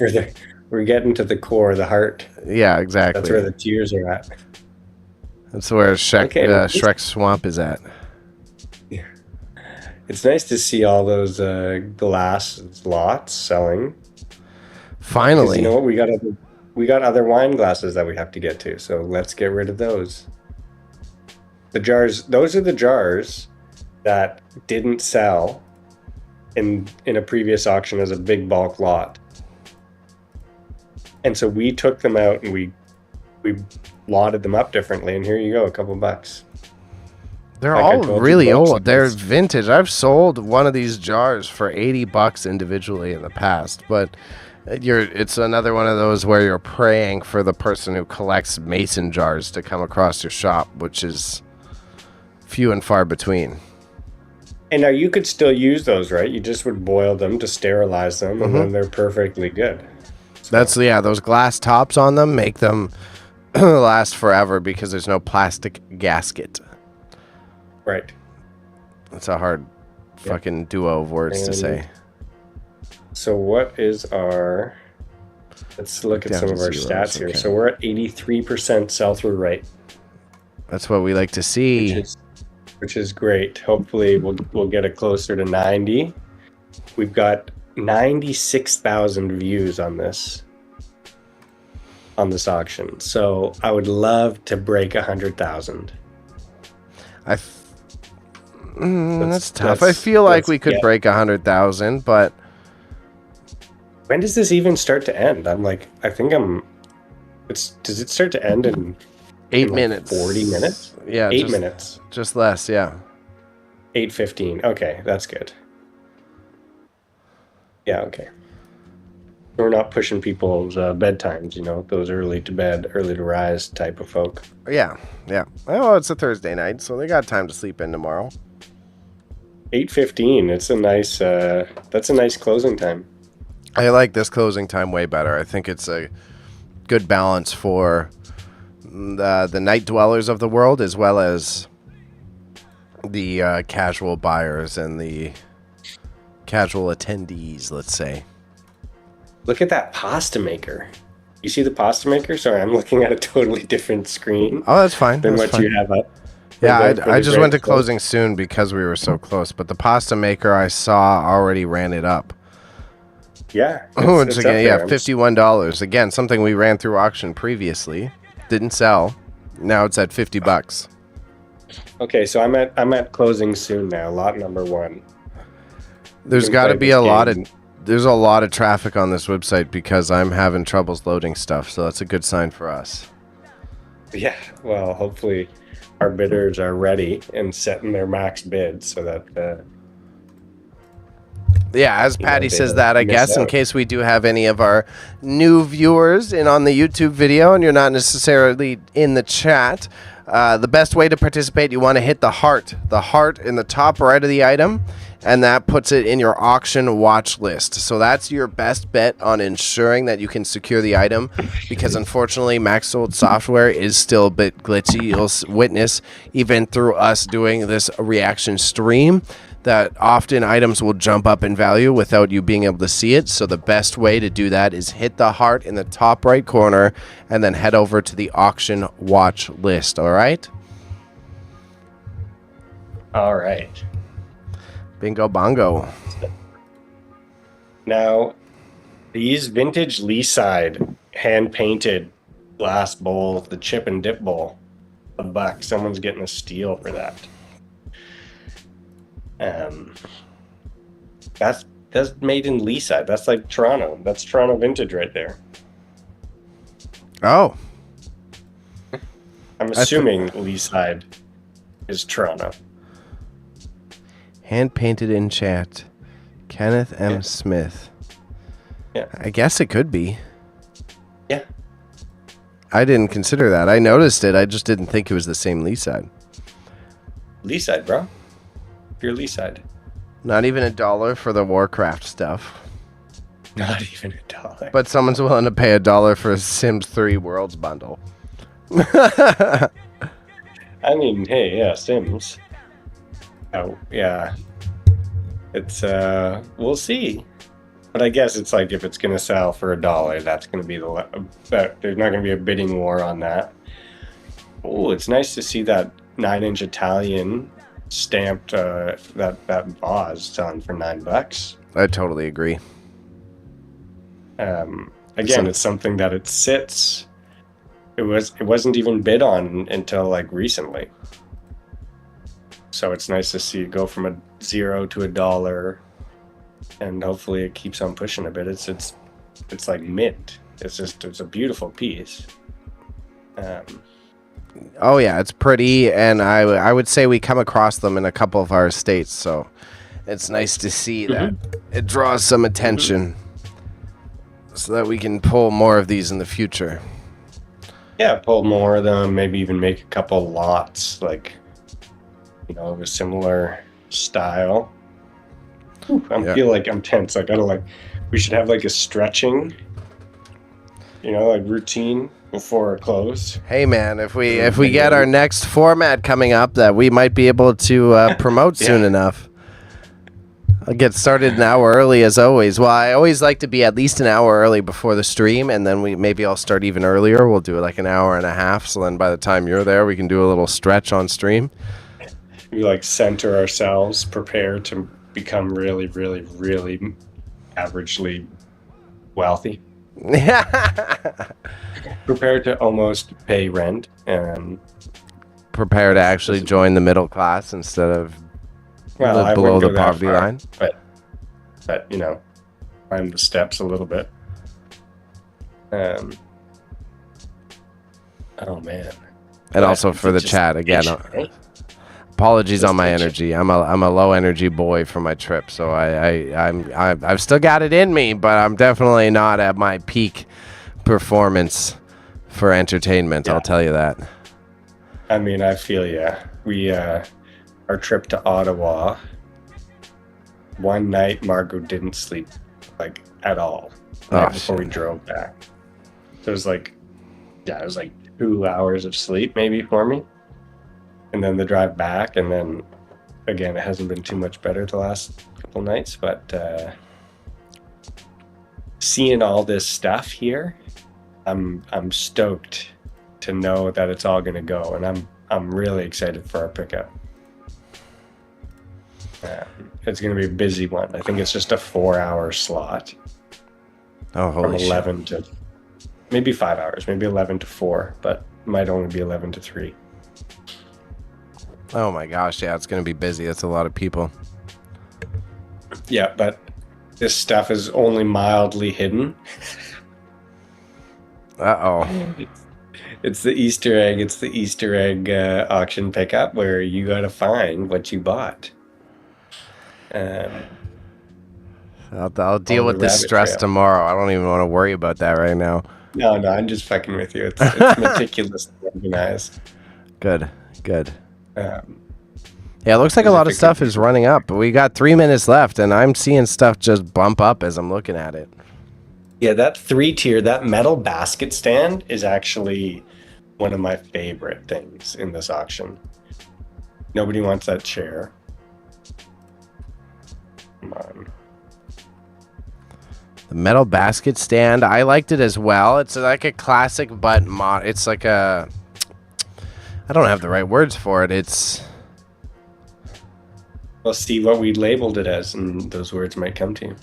we're getting to the core, the heart. Yeah, exactly. That's where the tears are at. That's where Shrek's swamp is at. Yeah. It's nice to see all those glass lots selling. Finally. You know what? We got other wine glasses that we have to get to, so let's get rid of those. The jars, those are the jars that didn't sell in a previous auction as a big bulk lot. And so we took them out and we lotted them up differently, and here you go, a couple bucks. They're Like I all told you, really folks, old. They're vintage. I've sold one of these jars for $80 individually in the past, but it's another one of those where you're praying for the person who collects mason jars to come across your shop, which is few and far between. And now you could still use those, right? You just would boil them to sterilize them, and then they're perfectly good. So, Those glass tops on them make them last forever because there's no plastic gasket. right. That's a hard fucking duo of words to say. So what is our... Let's look at Down some to of our zeros, stats here. okay. So we're at 83% sell-through rate, That's what we like to see. which is great. Hopefully we'll get it closer to 90. We've got 96,000 views on this auction. So I would love to break 100,000. That's tough. I feel like we could break 100,000, but When does this even start to end? Does it start to end in 8 like minutes. 40 minutes? Yeah, 8 minutes. Just less, yeah. 8:15. Okay, that's good. Yeah, okay. We're not pushing people's bedtimes, you know, those early to bed, early to rise type of folk. Yeah. Oh, it's a Thursday night, so they got time to sleep in tomorrow. 8:15. It's a nice. That's a nice closing time. I like this closing time way better. I think it's a good balance for the night dwellers of the world, as well as the casual buyers and the casual attendees, let's say. Look at that pasta maker. You see the pasta maker? Sorry, I'm looking at a totally different screen Oh, that's fine. than That's what fine. you have up. Yeah, For the I just went to great close. closing soon because we were so close. But the pasta maker I saw already ran it up. Yeah. Oh, it's it's up again, there. yeah, $51. Again, something we ran through auction previously. Didn't sell. Now it's at $50. Okay, so I'm at closing soon now. Lot number 1. There's can got to play be this a lot of game. there's a lot of traffic on this website because I'm having troubles loading stuff. So that's a good sign for us. Yeah. Well, hopefully our bidders are ready and setting their max bid so that Yeah, as You know, Patty they says don't that, I miss guess, in out. case we do have any of our new viewers in on the YouTube video and you're not necessarily in the chat, the best way to participate, you want to hit the heart in the top right of the item, and that puts it in your auction watch list. So that's your best bet on ensuring that you can secure the item, because unfortunately Maxsold software is still a bit glitchy. You'll witness even through us doing this reaction stream that often items will jump up in value without you being able to see it. So the best way to do that is hit the heart in the top right corner and then head over to the auction watch list. All right? All right. Bingo bongo. Now, these vintage Leaside hand painted glass bowl, the chip and dip bowl, $1. Someone's getting a steal for that. That's made in Leaside. That's like Toronto. That's Toronto vintage right there. Oh, I'm assuming Leaside is Toronto. hand painted in chat. Kenneth M. Yeah. Smith. Yeah. I guess it could be. Yeah. I didn't consider that. I noticed it. I just didn't think it was the same Leaside. Leaside, bro. Pure Leaside. Not even $1 for the Warcraft stuff. Not even $1. But someone's willing to pay $1 for a Sims 3 Worlds bundle. I mean, hey, yeah, Sims. Oh, yeah. It's, we'll see. But I guess it's like if it's going to sell for $1, that's going to be there's not going to be a bidding war on that. Oh, it's nice to see that 9-inch Italian stamped, that vase selling for $9. I totally agree. Again, So- it's something that it sits. It wasn't even bid on until like recently. So it's nice to see it go from $0 to $1, and hopefully it keeps on pushing a bit. It's like mint. It's a beautiful piece. Oh yeah, it's pretty, and I would say we come across them in a couple of our estates, so it's nice to see that it draws some attention, so that we can pull more of these in the future. Yeah, pull more of them. Maybe even make a couple lots, like of a similar style. I feel like I'm tense. I gotta we should have like a stretching, routine before a close. Hey man, if we get our next format coming up that we might be able to promote soon enough, I'll get started an hour early as always. Well, I always like to be at least an hour early before the stream, and then I'll start even earlier. We'll do like an hour and a half, so then by the time you're there, we can do a little stretch on stream. We center ourselves, prepare to become really, really, really averagely wealthy. Prepare to almost pay rent and Prepare to actually join the middle class instead of I below wouldn't the go that poverty far, line. But climb the steps a little bit. Oh man. And also for the chat again. Apologies on my energy. I'm a low energy boy for my trip, so I've still got it in me, but I'm definitely not at my peak performance for entertainment. Yeah. I'll tell you that. I mean, I feel we our trip to Ottawa. One night, Margot didn't sleep like at all before we drove back. So it was like 2 hours of sleep maybe for me, and then the drive back, and then again, it hasn't been too much better the last couple nights. But seeing all this stuff here, I'm stoked to know that it's all going to go, and I'm really excited for our pickup. It's going to be a busy one. I think it's just a 4-hour slot. Oh, from holy 11 to maybe 5 hours, maybe 11 to 4, but might only be 11 to 3. Oh my gosh, yeah, it's going to be busy. That's a lot of people. Yeah, but this stuff is only mildly hidden. Uh-oh. It's the Easter egg. It's the Easter egg auction pickup where you got to find what you bought. I'll deal with this stress tomorrow. I don't even want to worry about that right now. No, I'm just fucking with you. It's meticulously organized. Good. Yeah, it looks like a lot of stuff is running up. We got 3 minutes left, and I'm seeing stuff just bump up as I'm looking at it. Yeah, that 3-tier, that metal basket stand is actually one of my favorite things in this auction. Nobody wants that chair. Come on. The metal basket stand, I liked it as well. It's like a classic, but it's like a... I don't have the right words for it. It's... We'll see what we labeled it as, and those words might come to you.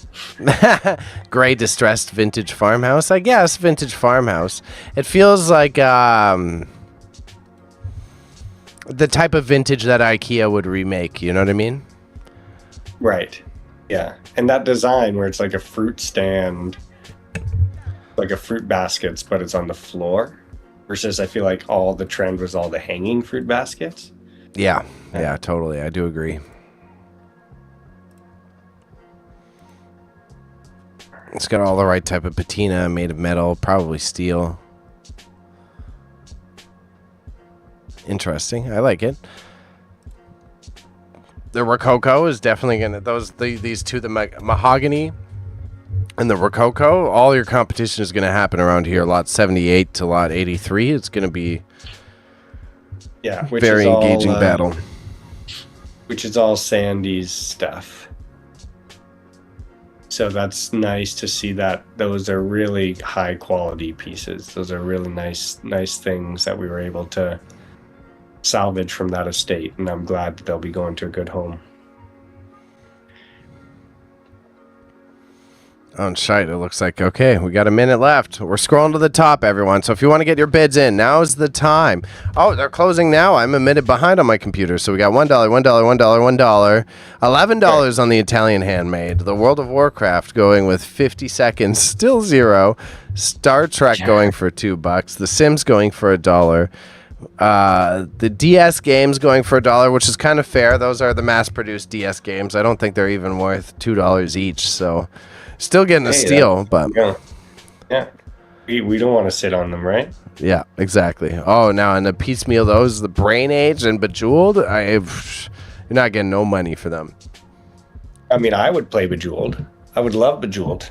Gray distressed vintage farmhouse. I guess vintage farmhouse. It feels like the type of vintage that IKEA would remake. You know what I mean? Right. Yeah. And that design where it's like a fruit stand, like a fruit baskets, but it's on the floor. Versus I feel like all the trend was all the hanging fruit baskets. Yeah, totally. I do agree. It's got all the right type of patina, made of metal, probably steel. Interesting. I like it. The Rococo is definitely gonna these two, the mahogany and the Rococo. All your competition is gonna happen around here. Lot 78 to lot 83. It's gonna be very engaging battle. Which is all Sandy's stuff. So that's nice to see that those are really high quality pieces. Those are really nice things that we were able to salvage from that estate, and I'm glad that they'll be going to a good home. On shite, it looks like, okay, we got a minute left. We're scrolling to the top, everyone. So if you want to get your bids in, now's the time. Oh, they're closing now. I'm a minute behind on my computer. So we got $1, $1, $1, $1, $11 on the Italian handmade. The World of Warcraft going with 50 seconds, still zero. Star Trek going for $2. The Sims going for $1. The DS games going for $1, which is kind of fair. Those are the mass-produced DS games. I don't think they're even worth $2 each, so... Still getting a steal, but... Yeah. We don't want to sit on them, right? Yeah, exactly. Oh, now, and the piecemeal, those, the Brain Age and Bejeweled, you're not getting no money for them. I mean, I would play Bejeweled. I would love Bejeweled.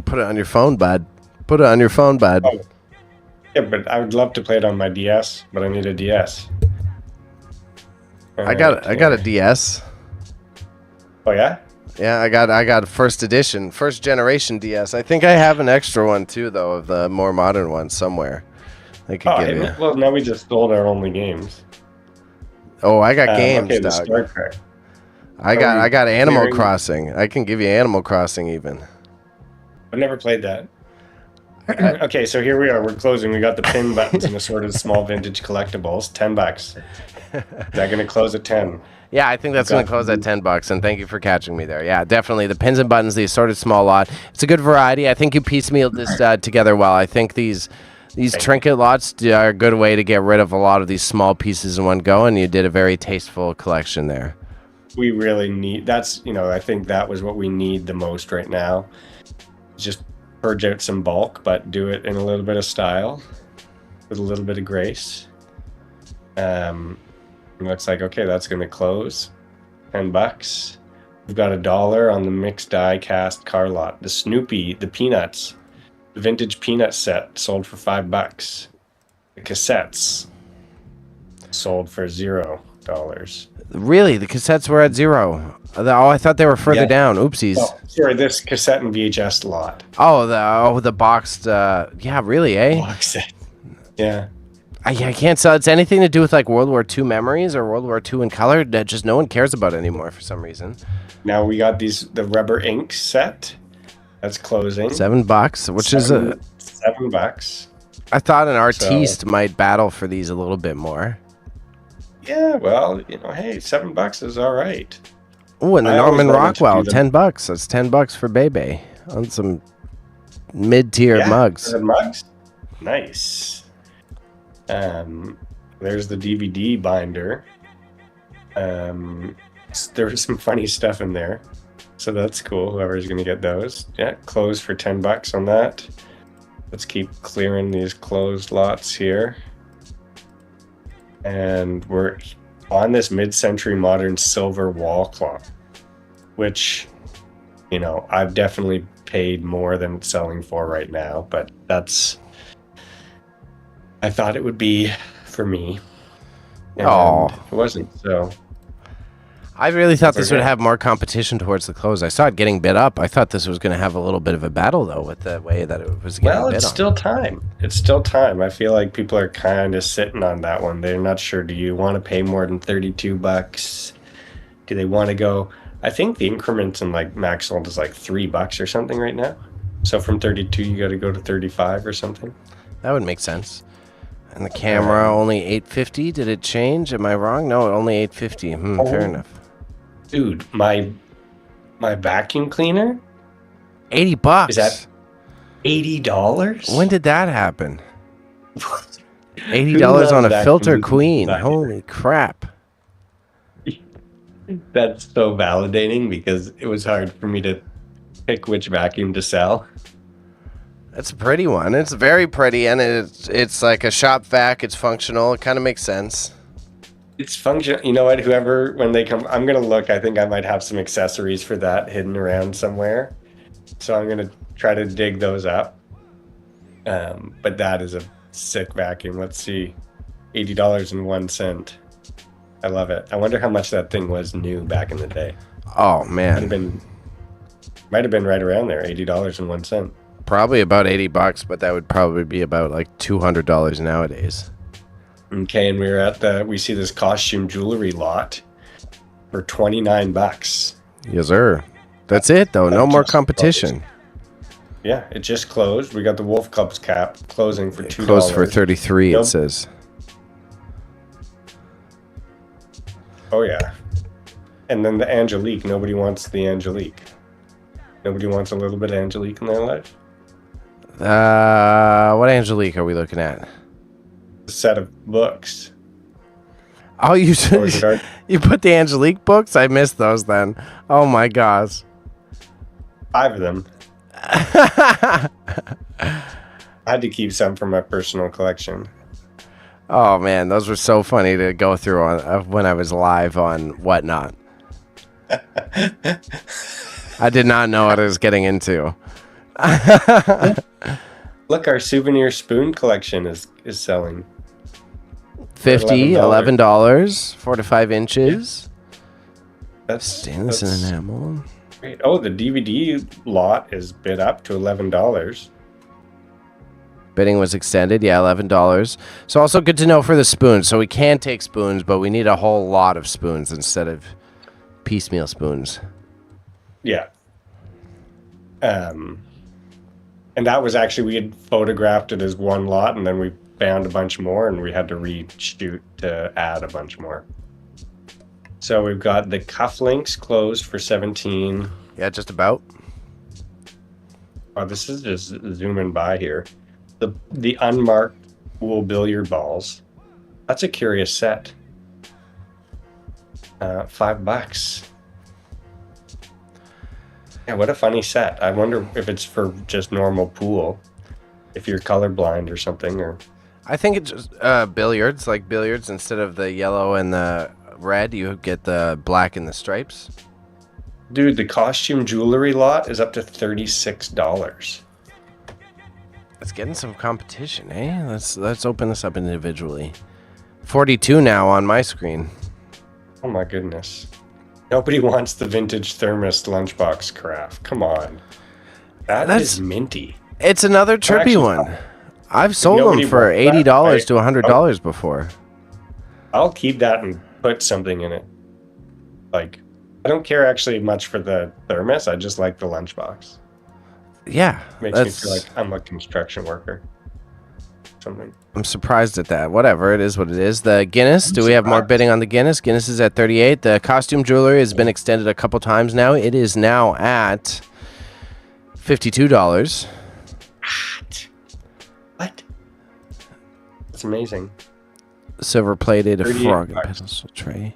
Put it on your phone, bud. Put it on your phone, bud. Oh. Yeah, but I would love to play it on my DS, but I need a DS. I got a DS. Oh, yeah? Yeah, I got first edition, first generation DS. I think I have an extra one too, though, of the more modern one somewhere. I could give you. Well, now we just sold our only games. Oh, I got games, okay, dog. Star Trek. I got Animal Crossing. I can give you Animal Crossing even. I've never played that. Okay, so here we are. We're closing. We got the pin buttons and assorted small vintage collectibles. $10. Is that going to close at 10? Yeah, I think that's going to close at $10, and thank you for catching me there. Yeah, definitely. The pins and buttons, the assorted small lot. It's a good variety. I think you piecemealed this together well. I think these These Thank trinket lots are a good way to get rid of a lot of these small pieces in one go, and you did a very tasteful collection there. We really need, that's, I think that was what we need the most right now. Just purge out some bulk, but do it in a little bit of style with a little bit of grace. Looks like, okay, that's going to close. $10. We've got $1 on the mixed die cast car lot. The Snoopy, the Peanuts, the vintage peanut set sold for $5. The cassettes sold for $0. Really? The cassettes were at 0. Oh, I thought they were further down. Oopsies. Oh, sorry, this cassette and VHS lot. Oh, the boxed. Yeah, really, eh? Box set. Yeah. I can't sell. It's anything to do with like World War II memories or World War II in color that just no one cares about anymore for some reason. Now we got the rubber ink set. That's closing. $7, which is a. $7. I thought an artiste might battle for these a little bit more. Yeah, well, hey, $7 is all right. Oh, and the I always Norman wanted to Rockwell, do them. $10. That's $10 for Bebe on some mid-tier mugs. Mugs. Nice. There's the DVD binder. There was some funny stuff in there, so that's cool. Whoever's gonna get those, closed for $10 on that. Let's keep clearing these closed lots here, and we're on this mid-century modern silver wall clock, which I've definitely paid more than it's selling for right now, but I thought it would be for me. And it wasn't, so. I really thought this would have more competition towards the close. I saw it getting bid up. I thought this was going to have a little bit of a battle, though, with the way that it was getting bid on. It's still time. It's still time. I feel like people are kind of sitting on that one. They're not sure. Do you want to pay more than $32? Do they want to go? I think the increments in like Maxsold is like $3 or something right now. So from 32, you got to go to 35 or something. That would make sense. And the camera only $850. Did it change? Am I wrong? No, only $850. Fair enough. Dude, my vacuum cleaner $80. is at $80. When did that happen? $80 on a filter queen. Holy crap. That's so validating because it was hard for me to pick which vacuum to sell. That's a pretty one. It's very pretty, and it's like a shop vac. It's functional. It kind of makes sense. It's functional. You know what? Whoever, when they come, I'm going to look. I think I might have some accessories for that hidden around somewhere. So I'm going to try to dig those up. But that is a sick vacuum. Let's see. $80.01. I love it. I wonder how much that thing was new back in the day. Oh, man. Might have been right around there, $80.01. Probably about $80, but that would probably be about like $200 nowadays. Okay, and we see this costume jewelry lot for $29. Yes, sir. That's it, though. No more competition. Closed. Yeah, it just closed. We got the Wolf Cubs cap closing for $2. Closed for $33, it says. Oh, yeah. And then the Angelique. Nobody wants the Angelique. Nobody wants a little bit of Angelique in their life? What Angelique are we looking at? A set of books. Oh, you put the Angelique books? I missed those then. Oh my gosh. 5 of them. I had to keep some for my personal collection. Oh man, those were so funny to go through when I was live on Whatnot. I did not know what I was getting into. Look, our souvenir spoon collection is selling. $50, $11, 4 to 5 inches. That's stainless and enamel. Great. Oh, the DVD lot is bid up to $11. Bidding was extended, yeah, $11. So also good to know for the spoons. So we can take spoons, but we need a whole lot of spoons instead of piecemeal spoons. Yeah. And that was actually, we had photographed it as one lot, and then we found a bunch more, and we had to reshoot to add a bunch more. So we've got the cufflinks closed for $17. Yeah, just about. Oh, this is just zooming by here. the unmarked pool billiard balls. That's a curious set. $5. Yeah, what a funny set. I wonder if it's for just normal pool, if you're colorblind or something, or I think it's just billiards, like billiards. Instead of the yellow and the red, you get the black and the stripes. dude, the costume jewelry lot is up to $36. It's getting some competition, eh? Let's open this up individually. 42 now on my screen. Oh my goodness. Nobody wants the vintage thermos lunchbox craft. Come on. That's minty. It's another trippy one. I've sold them for $80 to $100 before. I'll keep that and put something in it. Like, I don't care actually much for the thermos. I just like the lunchbox. Yeah. Makes me feel like I'm a construction worker. Something. I'm surprised at that. Whatever, it is what it is. The Guinness, do we have more bidding on the Guinness? Guinness is at 38. The costume jewelry has been extended a couple times now. It is now at $52. What? That's amazing. Silver plated frog and bucks. pedestal tray.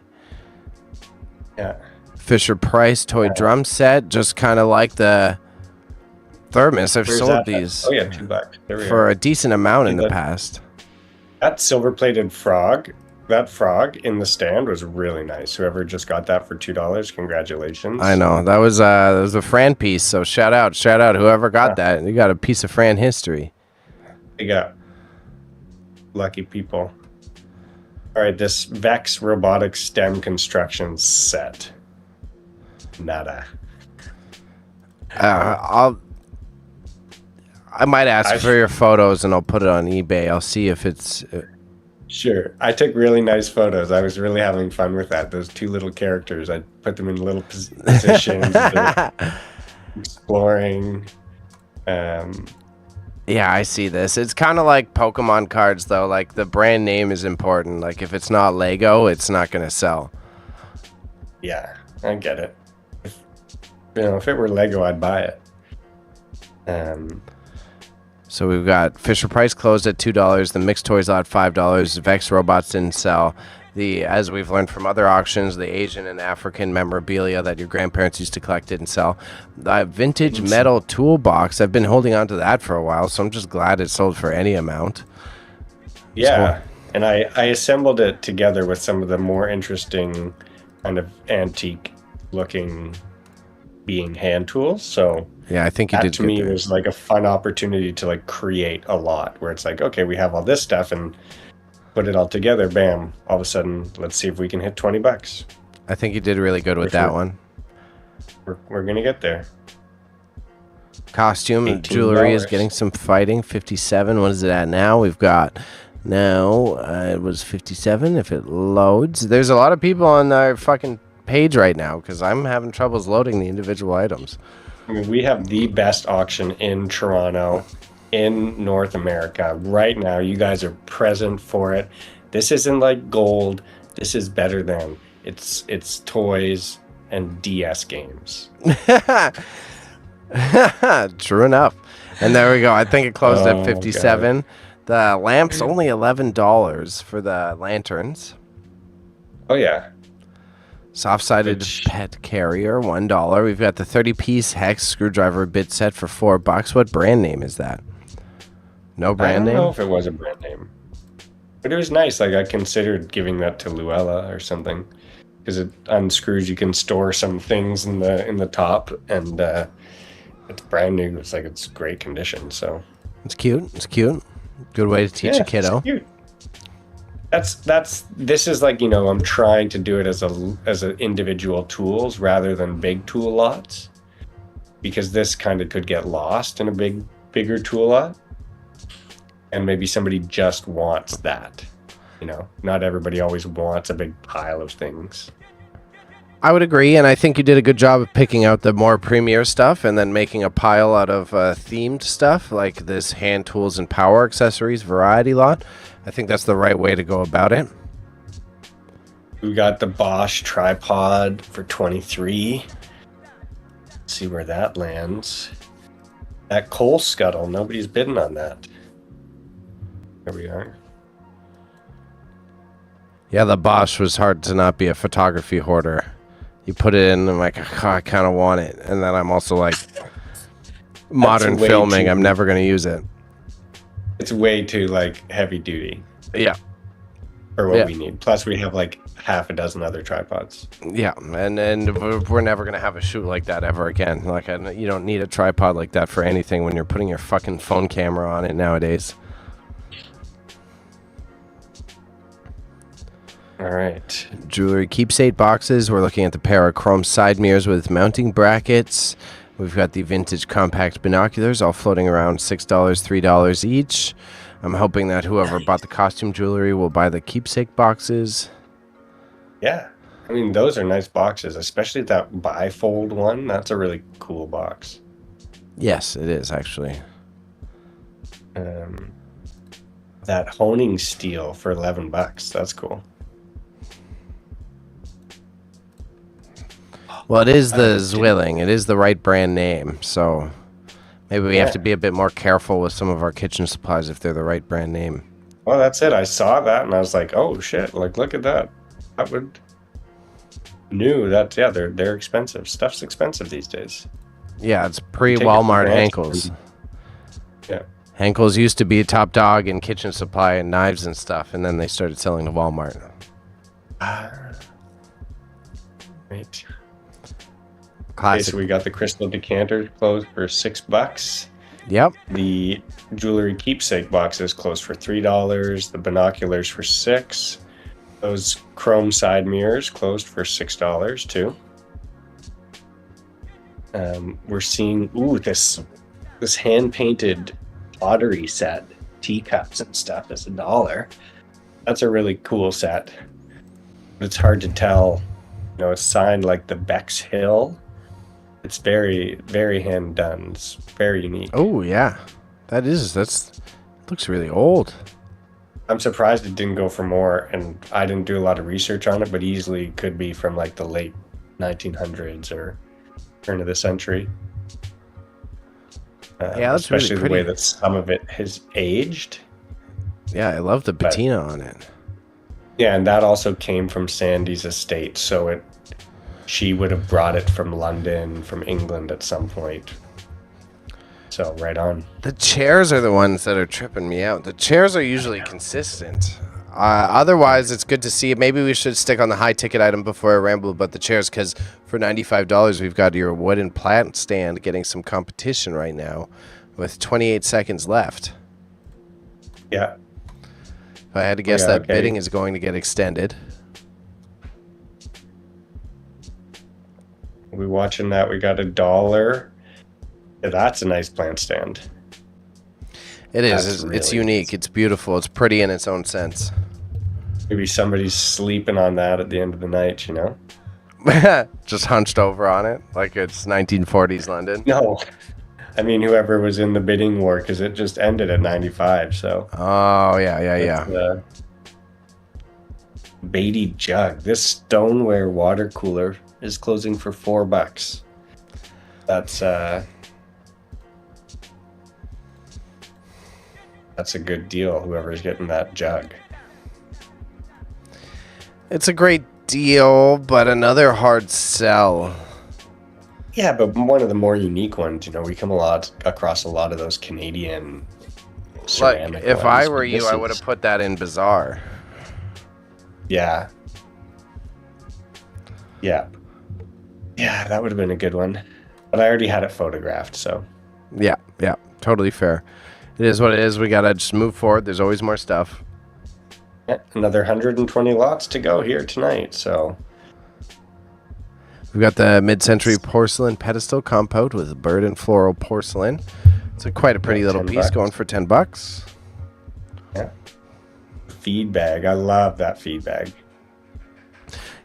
Yeah. Fisher Price toy drum set, just kind of like the thermos. I've Where's sold that? these Oh yeah, $2. There we for are. a decent amount in the past. That silver-plated frog, that frog in the stand was really nice. Whoever just got that for $2, congratulations. I know that was a Fran piece. So shout out whoever got that. You got a piece of Fran history. They got lucky people. All right, this Vex robotic stem construction set. Nada. I might ask for your photos and I'll put it on eBay. I'll see if it's. Sure. I took really nice photos. I was really having fun with that. Those two little characters, I put them in little positions, exploring. Yeah, I see this. It's kind of like Pokemon cards, though. Like, the brand name is important. Like, if it's not Lego, it's not going to sell. Yeah, I get it. If it were Lego, I'd buy it. So we've got Fisher Price closed at $2. The Mixed Toys lot $5. Vex robots didn't sell. As we've learned from other auctions, the Asian and African memorabilia that your grandparents used to collect didn't sell. The vintage metal toolbox, I've been holding on to that for a while, so I'm just glad it sold for any amount. Yeah, and I assembled it together with some of the more interesting kind of antique-looking being hand tools. So yeah, I think you did. To me, it was like a fun opportunity to like create a lot where it's like, okay, we have all this stuff and put it all together. Bam! All of a sudden, let's see if we can hit $20. I think you did really good with that one. We're gonna get there. Costume $18. jewelry is getting some fighting. 57. What is it at now? We've got now. It was 57. If it loads, there's a lot of people on our fucking page right now because I'm having troubles loading the individual items. I mean, we have the best auction in Toronto, in North America right now. You guys are present for it. This isn't like gold. This is better than. It's toys and DS games. True enough. And there we go. I think it closed at 57. God. The lamp's only $11 for the lanterns. Oh yeah. Soft-sided pet carrier, $1. We've got the 30-piece hex screwdriver bit set for $4. What brand name is that? No brand name? I don't know if it was a brand name. But it was nice. Like, I considered giving that to Luella or something. Because it unscrews, you can store some things in the top. And it's brand new. It's like it's great condition. So it's cute. It's cute. Good way to teach a kiddo. It's cute. This is like, I'm trying to do it as a individual tools rather than big tool lots, because this kind of could get lost in a bigger tool lot, and maybe somebody just wants that. Not everybody always wants a big pile of things. I would agree, and I think you did a good job of picking out the more premier stuff and then making a pile out of themed stuff like this hand tools and power accessories variety lot. I think that's the right way to go about it. We got the Bosch tripod for $23. See where that lands. That coal scuttle, nobody's bidding on that. There we are. Yeah, the Bosch was hard to not be a photography hoarder. You put it in, and I'm like, oh, I kind of want it. And then I'm also like, modern way filming, too- I'm never going to use it. It's way too like heavy duty Yeah. for what Yeah. we need. Plus, we have like half a dozen other tripods. Yeah, and we're never going to have a shoot like that ever again. Like, you don't need a tripod like that for anything when you're putting your fucking phone camera on it nowadays. All right. Jewelry keepsake boxes. We're looking at the pair of chrome side mirrors with mounting brackets. We've got the vintage compact binoculars all floating around $6, $3 each. I'm hoping that whoever bought the costume jewelry will buy the keepsake boxes. Yeah. I mean, those are nice boxes, especially that bifold one. That's a really cool box. Yes, it is actually. That honing steel for $11. That's cool. Well, it is the Zwilling. It is the right brand name, so maybe we have to be a bit more careful with some of our kitchen supplies if they're the right brand name. Well, that's it. I saw that and I was like, oh shit, like look at that. That would knew that they're expensive. Stuff's expensive these days. Yeah, it's Take it for pre-Walmart granted. Henkel's. Yeah. Henkel's used to be a top dog in kitchen supply and knives and stuff, and then they started selling to Walmart. Right. Okay, Classic. so we got the crystal decanter closed for $6. Yep. The jewelry keepsake boxes closed for $3. The binoculars for $6. Those chrome side mirrors closed for $6 too. We're seeing this hand painted pottery set, teacups and stuff is $1. That's a really cool set. But it's hard to tell. You know, it's signed like the Bex Hill. It's very, very hand done. It's very unique. Oh, yeah. That's looks really old. I'm surprised it didn't go for more, and I didn't do a lot of research on it, but easily could be from like the late 1900s or turn of the century. Yeah, that's really especially the pretty. way that some of it has aged. Yeah, I love the patina on it. Yeah, and that also came from Sandy's estate, so she would have brought it from London, from England at some point. So right on. The chairs are the ones that are tripping me out. The chairs are usually consistent. Otherwise, it's good to see. Maybe we should stick on the high ticket item before I ramble about the chairs, because for $95, we've got your wooden plant stand getting some competition right now with 28 seconds left. Yeah. If I had to guess, Yeah, that okay. bidding is going to get extended. We watching that. We got $1. Yeah, that's a nice plant stand. It is. That's It's really unique. It's beautiful. It's pretty in its own sense. Maybe somebody's sleeping on that at the end of the night, you know? Just hunched over on it like it's 1940s London. No. I mean, whoever was in the bidding war, because it just ended at 95, so. Oh, yeah. Beatty jug. This stoneware water cooler is closing for $4. That's a good deal, whoever's getting that jug. It's a great deal, but another hard sell. Yeah, but one of the more unique ones, you know, we come across a lot of those Canadian Like, ceramic if ones, I but were you, this I would have is- put that in Bazaar. Yeah. Yeah. Yeah, that would have been a good one. But I already had it photographed, so. Yeah, totally fair. It is what it is. We gotta just move forward. There's always more stuff. Yeah, another 120 lots to go here tonight, so. We've got the mid-century porcelain pedestal compote with bird and floral porcelain. It's quite a pretty Yeah, little 10 piece, bucks. going for $10. Yeah. Feed bag. I love that feed bag.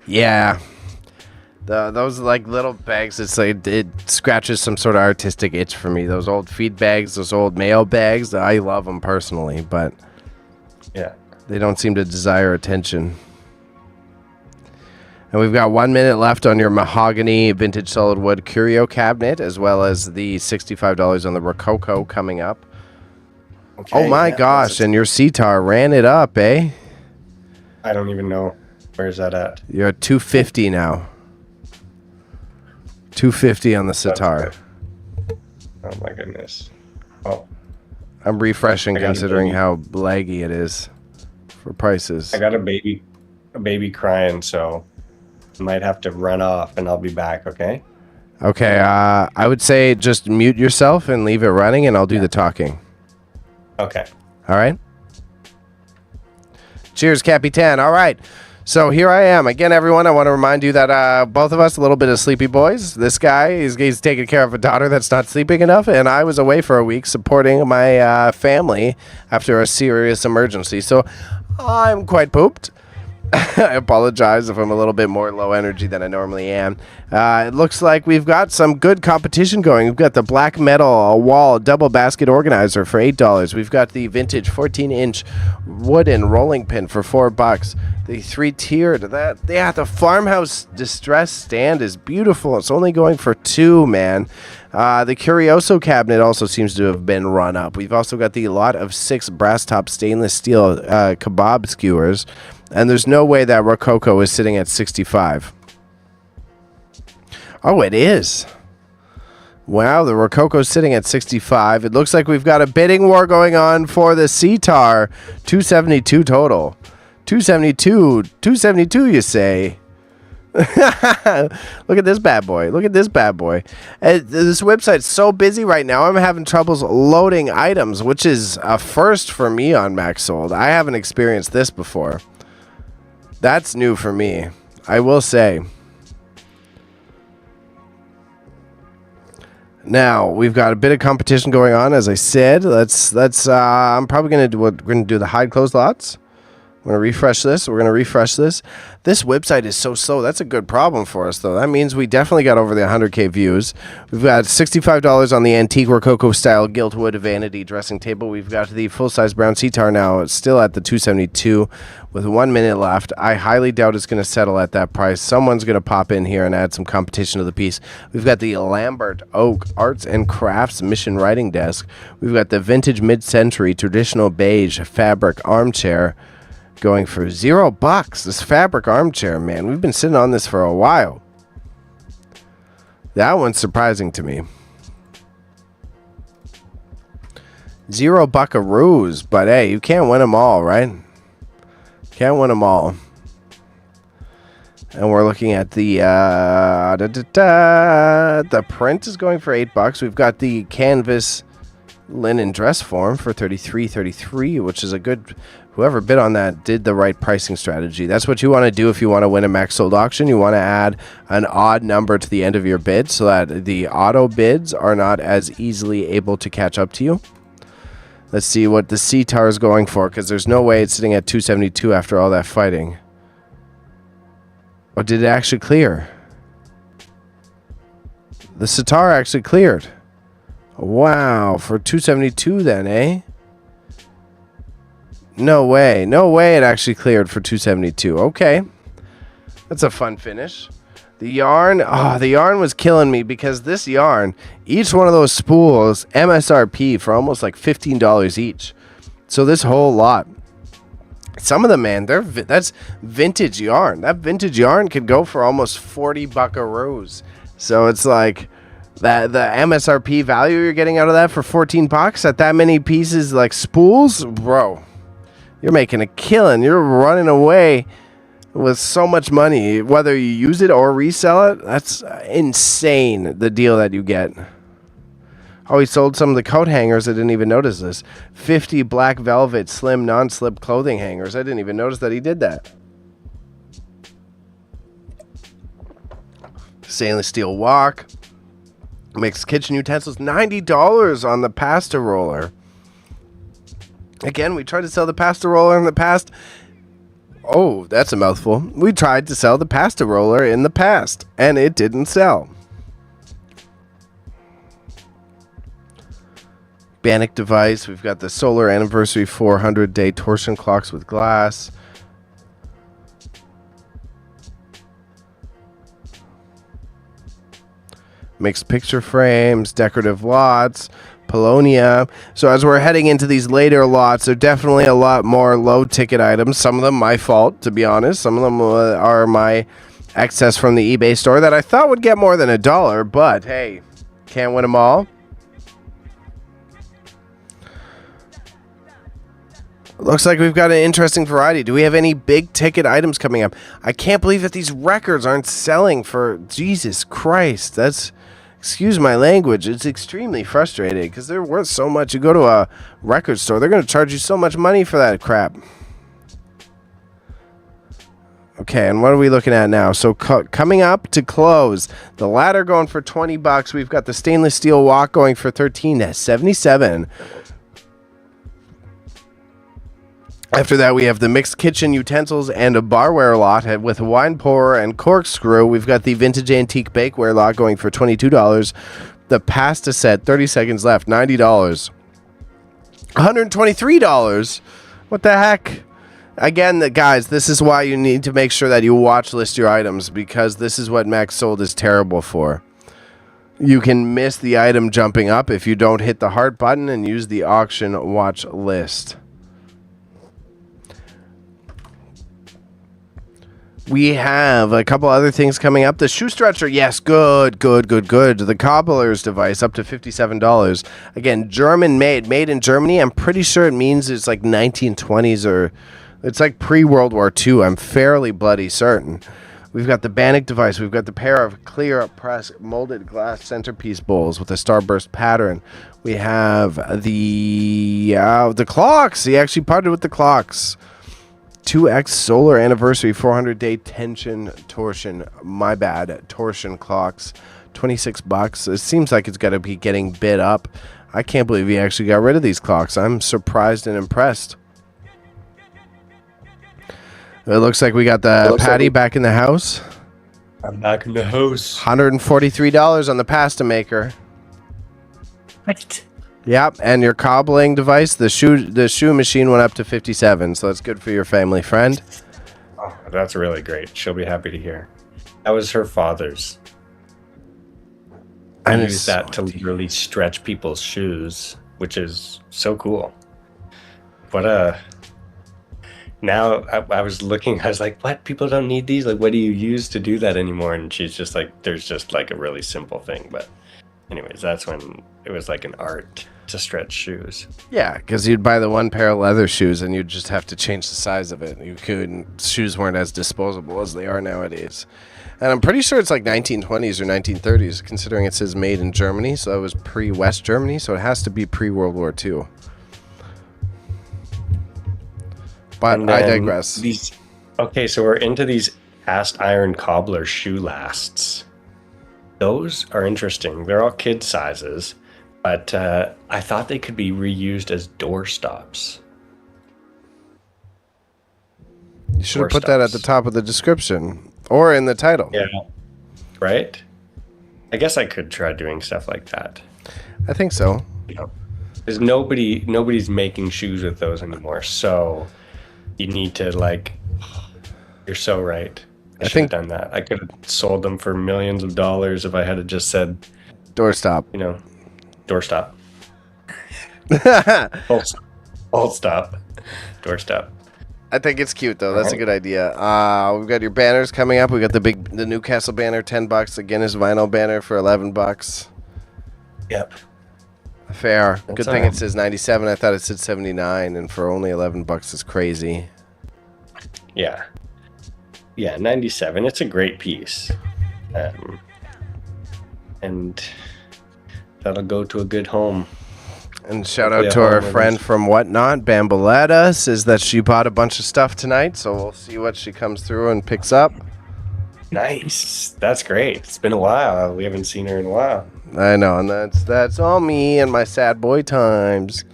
Yeah. Those like little bags, it's like it scratches some sort of artistic itch for me. Those old feed bags, those old mail bags, I love them personally, but Yeah. they don't seem to desire attention. And we've got 1 minute left on your mahogany vintage solid wood curio cabinet, as well as the $65 on the Rococo coming up. Okay, Oh my yeah, gosh, and your CTAR ran it up, eh? I don't even know. Where's that at? You're at 250 now. 250 on the That's sitar. good. Oh my goodness. Oh, I'm refreshing I got a considering baby. how laggy it is for prices. I got a baby crying, so I might have to run off, and I'll be back. Okay. Okay, I would say just mute yourself and leave it running, and I'll do the talking. Okay. All right? Cheers, Capitan. All right. So here I am. Again, everyone, I want to remind you that both of us, a little bit of sleepy boys. This guy, he's taking care of a daughter that's not sleeping enough, and I was away for a week supporting my family after a serious emergency. So I'm quite pooped. I apologize if I'm a little bit more low energy than I normally am. It looks like we've got some good competition going. We've got the Black Metal Wall Double Basket Organizer for $8. We've got the vintage 14-inch wooden rolling pin for $4. The 3-tiered, the farmhouse distress stand is beautiful. It's only going for $2, man. The Curioso cabinet also seems to have been run up. We've also got the lot of 6 brass top stainless steel kebab skewers. And there's no way that Rococo is sitting at 65. Oh, it is. Wow, the Rococo's sitting at 65. It looks like we've got a bidding war going on for the CTAR. 272 total. 272, you say? Look at this bad boy. Look at this bad boy. This website's so busy right now, I'm having troubles loading items, which is a first for me on Maxsold. I haven't experienced this before. That's new for me, I will say. Now we've got a bit of competition going on, as I said. I'm probably gonna do the hide close lots. I'm going to refresh this. We're going to refresh this. This website is so slow. That's a good problem for us, though. That means we definitely got over the 100K views. We've got $65 on the antique Rococo-style gilt-wood vanity dressing table. We've got the full-size brown CTAR now. It's still at the 272 with 1 minute left. I highly doubt it's going to settle at that price. Someone's going to pop in here and add some competition to the piece. We've got the Lambert Oak Arts and Crafts Mission Writing Desk. We've got the vintage mid-century traditional beige fabric armchair, going for $0. This fabric armchair, man. We've been sitting on this for a while. That one's surprising to me. $0, but hey, you can't win them all, right? Can't win them all. And we're looking at the the print is going for $8. We've got the canvas linen dress form for $33.33, which is a good. Whoever bid on that did the right pricing strategy. That's what you want to do if you want to win a Maxsold auction. You want to add an odd number to the end of your bid so that the auto bids are not as easily able to catch up to you. Let's see what the CTAR is going for, because there's no way it's sitting at 272 after all that fighting. Or did it actually clear? The CTAR actually cleared. Wow, for 272 then, eh? No way. No way it actually cleared for 272. Okay. That's a fun finish. The yarn. The yarn was killing me because this yarn, each one of those spools, MSRP for almost like $15 each. So this whole lot. Some of them, man, that's vintage yarn. That vintage yarn could go for almost 40 buckaroos. So it's like that the MSRP value you're getting out of that for $14 at that many pieces like spools, bro. You're making a killing. You're running away with so much money, whether you use it or resell it. That's insane, the deal that you get. Oh, he sold some of the coat hangers. I didn't even notice this. 50 black velvet slim non-slip clothing hangers. I didn't even notice that he did that. Stainless steel wok. Mixed kitchen utensils. $90 on the pasta roller. Again, we tried to sell the pasta roller in the past. Oh, that's a mouthful. We tried to sell the pasta roller in the past, and it didn't sell. Bannock device. We've got the solar anniversary 400-day torsion clocks with glass. Mixed picture frames, decorative lots. Polonia. So as we're heading into these later lots, there are definitely a lot more low-ticket items. Some of them my fault, to be honest. Some of them are my excess from the eBay store that I thought would get more than $1, but hey, can't win them all. Looks like we've got an interesting variety. Do we have any big ticket items coming up? I can't believe that these records aren't selling for... Jesus Christ. That's... Excuse my language. It's extremely frustrating because they're worth so much. You go to a record store, they're going to charge you so much money for that crap. Okay, and what are we looking at now? So coming up to close, the ladder going for $20. We've got the stainless steel wok going for $13.77. After that, we have the mixed kitchen utensils and a barware lot with a wine pourer and corkscrew. We've got the vintage antique bakeware lot going for $22. The pasta set, 30 seconds left, $90. $123. What the heck? Again, guys, this is why you need to make sure that you watch list your items, because this is what Maxsold is terrible for. You can miss the item jumping up if you don't hit the heart button and use the auction watch list. We have a couple other things coming up. The shoe stretcher, yes, good. The cobbler's device, up to $57. Again, German made in Germany. I'm pretty sure it means it's like 1920s or it's like pre-World War II. I'm fairly bloody certain. We've got the Bannock device. We've got the pair of clear press molded glass centerpiece bowls with a starburst pattern. We have the clocks. He actually partnered with the clocks. 2X solar anniversary 400-day tension torsion. My bad. Torsion clocks. $26. It seems like it's got to be getting bid up. I can't believe he actually got rid of these clocks. I'm surprised and impressed. It looks like we got the patty back in the house. I'm back in the house. $143 on the pasta maker. What? Yep, and your cobbling device, the shoe machine went up to $57, so that's good for your family friend. Oh, that's really great. She'll be happy to hear. That was her father's. I use that to literally stretch people's shoes, which is so cool. But now I was looking, I was like, what? People don't need these? Like, what do you use to do that anymore? And she's just like, there's just like a really simple thing. But anyways, that's when it was like an art to stretch shoes. Yeah, because you'd buy the one pair of leather shoes and you'd just have to change the size of it. Shoes weren't as disposable as they are nowadays. And I'm pretty sure it's like 1920s or 1930s, considering it says made in Germany. So that was pre-West Germany, so it has to be pre-World War II. But I digress. Okay, so we're into these cast iron cobbler shoe lasts. Those are interesting. They're all kid sizes, but I thought they could be reused as door stops. You should have put that at the top of the description or in the title. Yeah, right? I guess I could try doing stuff like that. I think so. Because nobody's making shoes with those anymore, so you need to, like, you're so right. I should have done that. I could have sold them for millions of dollars if I had just said doorstop. Doorstop. Full stop. Doorstop. I think it's cute though. That's a good idea. We've got your banners coming up. We got the Newcastle banner, $10. The Guinness vinyl banner for $11. Yep. Fair. Good thing it says 97. I thought it said 79, and for only $11 is crazy. Yeah. Yeah, 97. It's a great piece. And that'll go to a good home. And shout out to our friend from Whatnot, Bamboletta, says that she bought a bunch of stuff tonight, so we'll see what she comes through and picks up. Nice. That's great. It's been a while. We haven't seen her in a while. I know, and that's all me and my sad boy times.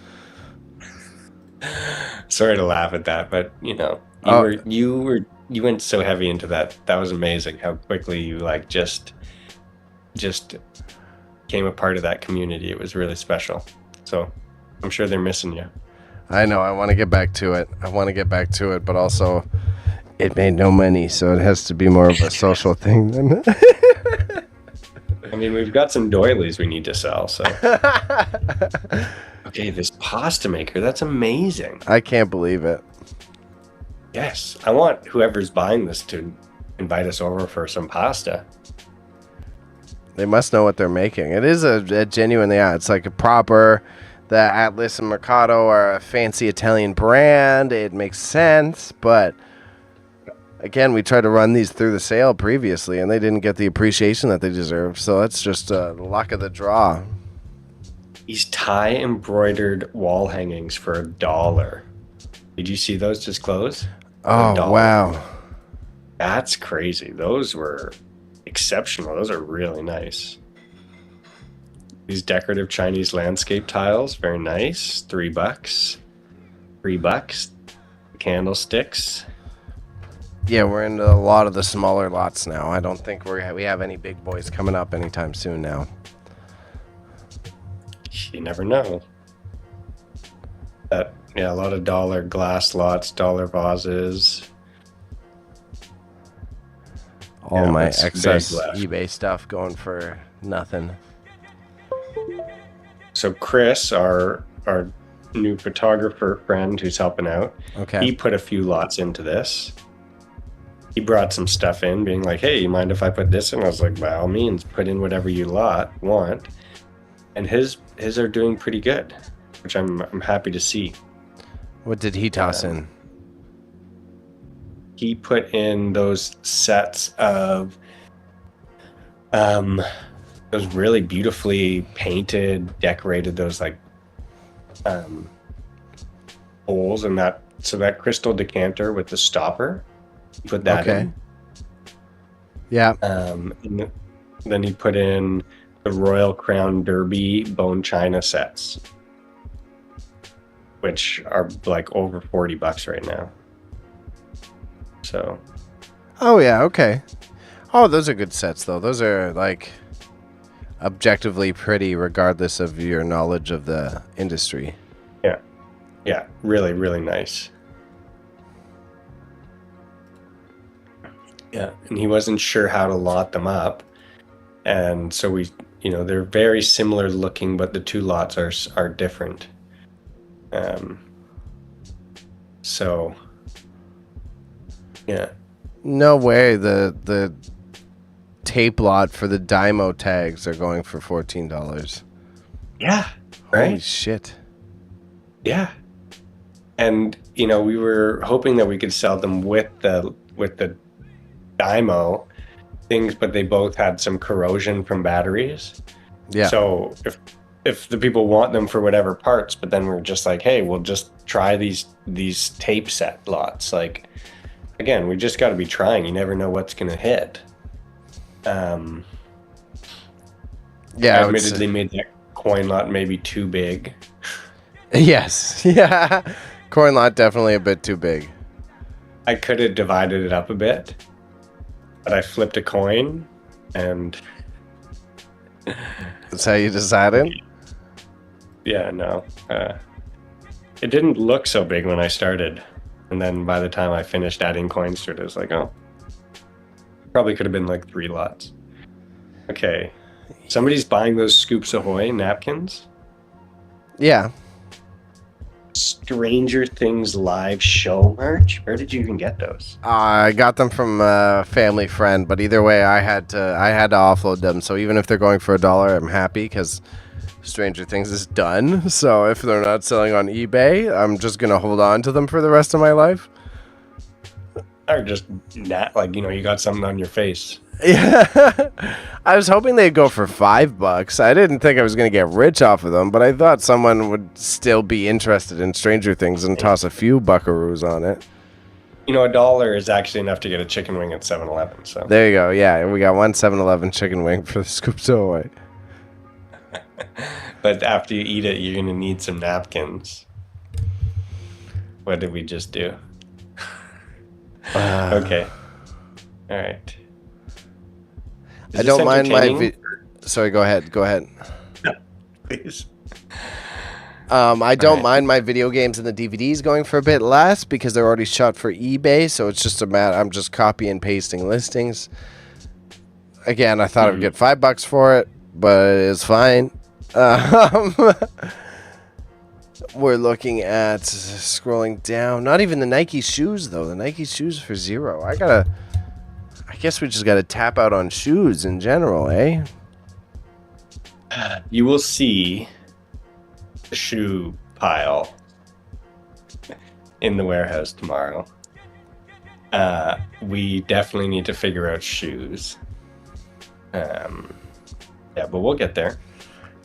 Sorry to laugh at that, but you went so heavy into that. That was amazing how quickly you just became a part of that community. It was really special. So I'm sure they're missing you. I know. I want to get back to it. But also it made no money, so it has to be more of a social thing than I mean, we've got some doilies we need to sell, so. Okay, this pasta maker, that's amazing. I can't believe it. Yes, I want whoever's buying this to invite us over for some pasta. They must know what they're making. It is a genuine, yeah, it's like a proper, the Atlas and Mercado are a fancy Italian brand. It makes sense, but again, we tried to run these through the sale previously, and they didn't get the appreciation that they deserve. So that's just the luck of the draw. These tie embroidered wall hangings for $1. Did you see those just close? Oh, wow. That's crazy. Those were exceptional. Those are really nice. These decorative Chinese landscape tiles, very nice. $3. $3. Candlesticks. Yeah, we're into a lot of the smaller lots now. I don't think we have any big boys coming up anytime soon now. You never know. Yeah, a lot of dollar glass lots, dollar vases. All my excess big left. eBay stuff going for nothing. So Chris, our new photographer friend who's helping out, Okay. he put a few lots into this. He brought some stuff in, being like, "Hey, you mind if I put this in?" I was like, "By all means, put in whatever you want." And his are doing pretty good, which I'm happy to see. What did he toss in? He put in those sets of those really beautifully painted, decorated, those like bowls, and that crystal decanter with the stopper. He put that in. Yeah. And then he put in the Royal Crown Derby bone china sets, which are like over $40 right now. So. Oh yeah. Okay. Oh, those are good sets though. Those are like objectively pretty, regardless of your knowledge of the industry. Yeah. Yeah. Really, really nice. Yeah. And he wasn't sure how to lot them up. And so they're very similar looking, but the two lots are different. So, yeah. No way. The tape lot for the Dymo tags are going for $14. Yeah. Right. Holy shit. Yeah. And we were hoping that we could sell them with the Dymo things, but they both had some corrosion from batteries. Yeah. So if the people want them for whatever parts, but then we're just like, hey, we'll just try these tape set lots. Like, again, we just got to be trying. You never know what's gonna hit. Yeah. I admittedly made that coin lot maybe too big. Yes. Yeah. Coin lot definitely a bit too big. I could have divided it up a bit, but I flipped a coin, and That's how you decided? yeah, no. It didn't look so big when I started, and then by the time I finished adding coins to it, I was like, oh, probably could have been like 3 lots. Okay, somebody's buying those Scoops Ahoy napkins. Yeah. Stranger Things live show merch. Where did you even get those? I got them from a family friend, but either way, I had to offload them. So even if they're going for $1, I'm happy because Stranger Things is done. So if they're not selling on eBay, I'm just gonna hold on to them for the rest of my life. Or just you got something on your face. Yeah, I was hoping they'd go for $5. I didn't think I was gonna get rich off of them, but I thought someone would still be interested in Stranger Things and toss a few buckaroos on it. $1 is actually enough to get a chicken wing at 7-Eleven. So There you go. Yeah, we got one 7-Eleven chicken wing for the Scoops Ahoy. But after you eat it, you're gonna need some napkins. What did we just do? Okay. All right. I don't mind my sorry, go ahead. Please. I don't mind my video games and the DVDs going for a bit less because they're already shot for eBay, so it's just a matter. I'm just copy and pasting listings. Again, I thought I'd get $5 for it, but it's fine. Um, we're looking at scrolling down. Not even the Nike shoes though. The Nike shoes for $0. I guess we just gotta tap out on shoes in general, eh? You will see the shoe pile in the warehouse tomorrow. We definitely need to figure out shoes. Yeah, but we'll get there.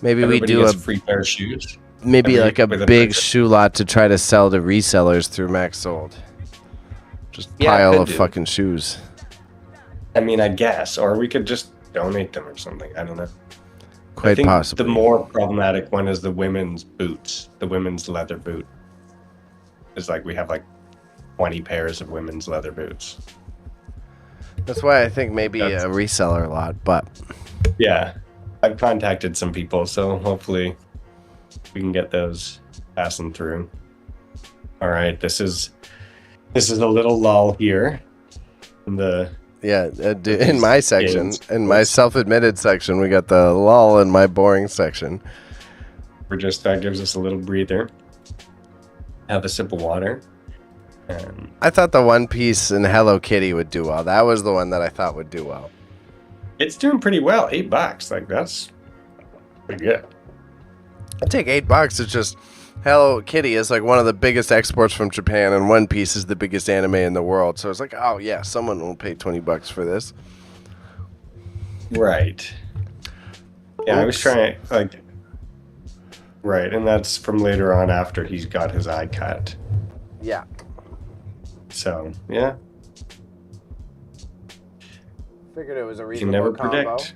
Maybe Everybody we do gets a free pair of shoes. maybe like a with big purchase. shoe lot to try to sell to resellers through Maxsold. Just Yeah, pile could of do. fucking shoes. I mean, I guess, or we could just donate them or something. I don't know. I Quite think possibly. the more problematic one is the women's boots, the women's leather boot. It's like we have like 20 pairs of women's leather boots. That's why I think maybe That's- a reseller lot, but Yeah, I've contacted some people, so hopefully we can get those passing through. All right, this is a little lull here in the yeah, in my section, games. in my self-admitted section, we got the lull in my boring section. we're just that gives us a little breather. Have a sip of water. I thought the One Piece and Hello Kitty would do well. That was the one that I thought would do well. It's doing pretty well. $8, like that's pretty good. I'd take $8. It's just Hello Kitty is like one of the biggest exports from Japan, and One Piece is the biggest anime in the world. So it's like, oh yeah, someone will pay $20 for this. Right. Yeah, I was Oops. trying like. Right, and that's from later on after he's got his eye cut. Yeah. So yeah, Figured it was a you can reasonable never combo. predict.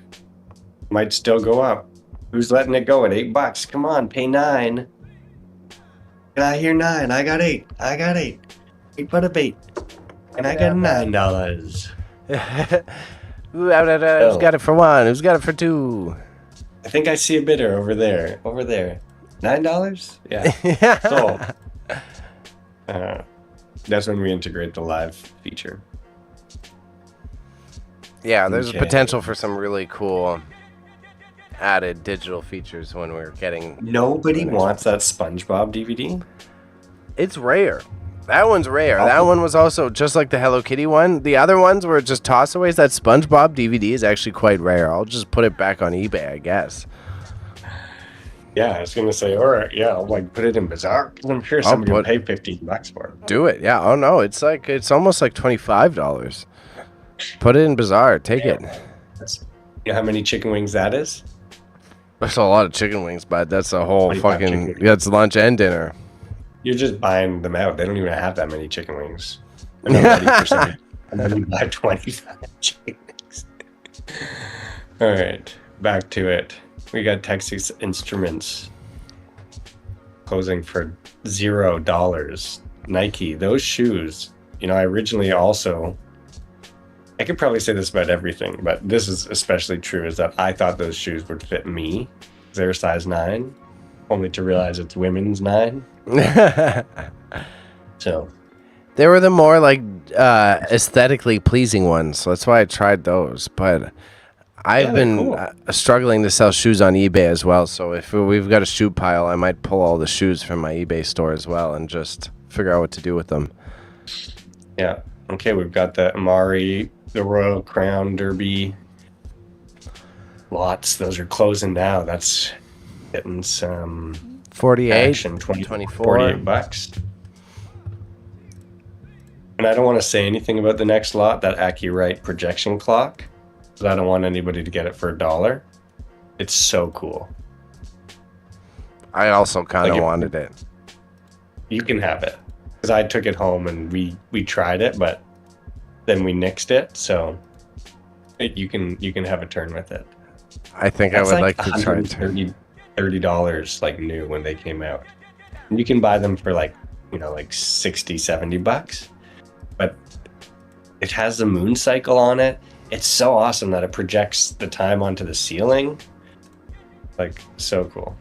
Might still go up. Who's letting it go at $8? Come on, pay $9. Can I hear 9? I got 8. I got 8. 8 but a bait. And I got $9. Who's got it for one? Who's got it for two? I think I see a bidder over there. Over there. $9? Yeah. Sold. That's when we integrate the live feature. Yeah, there's Okay. a potential for some really cool added digital features when we're getting. Nobody wants that SpongeBob DVD. It's rare. That one's rare. Oh. That one was also just like the Hello Kitty one. The other ones were just tossaways. That SpongeBob DVD is actually quite rare. I'll just put it back on eBay, I guess. Yeah, I was gonna say, all right, yeah, I'll like put it in Bazaar. I'm sure somebody will pay $15 for it. Do it. Yeah. Oh no, it's almost like $25. Put it in Bazaar. Take it. That's, you know how many chicken wings that is? That's a lot of chicken wings, but that's a whole 25 fucking. chicken wings. Yeah, it's lunch and dinner. You're just buying them out. They don't even have that many chicken wings. They're not ready for something. And then you buy 25 chicken wings. All right, back to it. We got Texas Instruments closing for $0. Nike, those shoes. You know, I originally also. I could probably say this about everything, but this is especially true, is that I thought those shoes would fit me. They're size 9, only to realize it's women's 9. So, They were the more like aesthetically pleasing ones, so that's why I tried those. But I've Yeah, they're been cool. struggling to sell shoes on eBay as well. So if we've got a shoe pile, I might pull all the shoes from my eBay store as well and just figure out what to do with them. yeah. Okay, we've got the Amari, the Royal Crown Derby lots. Those are closing now. That's getting some 48, action. 24. $48. And I don't want to say anything about the next lot, that AccuRite projection clock, because I don't want anybody to get it for $1. It's so cool. I also kind of Like it- wanted it. You can have it, because I took it home and we tried it, but then we nixed it. So you can have a turn with it. I think That's I would like to try it. $30 like new when they came out. And you can buy them for like 60, $70. But it has the moon cycle on it. It's so awesome that it projects the time onto the ceiling. Like, so cool.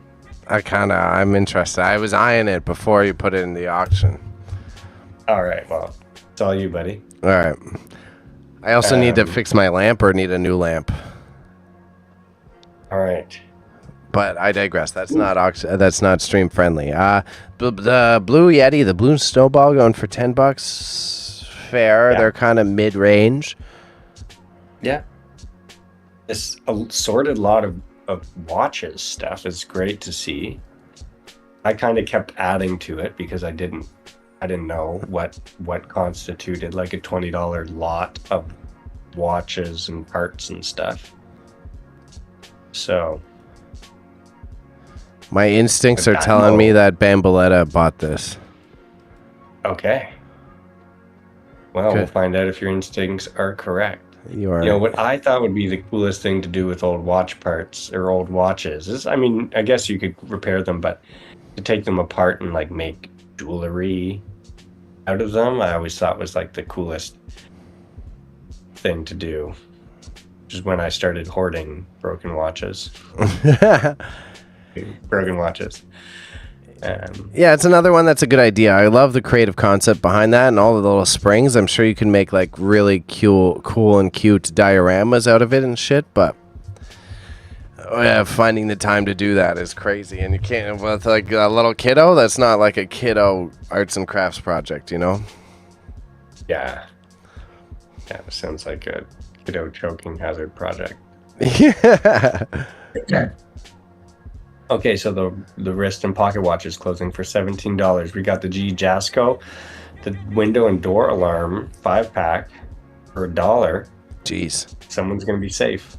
I'm interested. I was eyeing it before you put it in the auction. All right, well, it's all you, buddy. All right. I also need to fix my lamp or need a new lamp. All right. But I digress. That's not stream friendly. The Blue Yeti, the Blue Snowball, going for $10. Fair. Yeah. They're kind of mid range. Yeah. This assorted lot of watches stuff is great to see. I kind of kept adding to it because I didn't know what constituted like a $20 lot of watches and parts and stuff. So My instincts are telling me that Bamboletta bought this. okay. Well, Okay. we'll find out if your instincts are correct. You are. You know, what I thought would be the coolest thing to do with old watch parts or old watches is, I mean, I guess you could repair them, but to take them apart and like make jewelry out of them, I always thought was like the coolest thing to do. Which is when I started hoarding broken watches. Broken watches. Yeah, it's another one that's a good idea. I love the creative concept behind that and all the little springs. I'm sure you can make like really cool and cute dioramas out of it and shit, but finding the time to do that is crazy. And you can't, with like a little kiddo, that's not like a kiddo arts and crafts project, you know? Yeah. Yeah, it sounds like a kiddo choking hazard project. Yeah. Okay, so the wrist and pocket watch is closing for $17. We got the G Jasco, the window and door alarm 5-pack for $1. Jeez. Someone's gonna be safe.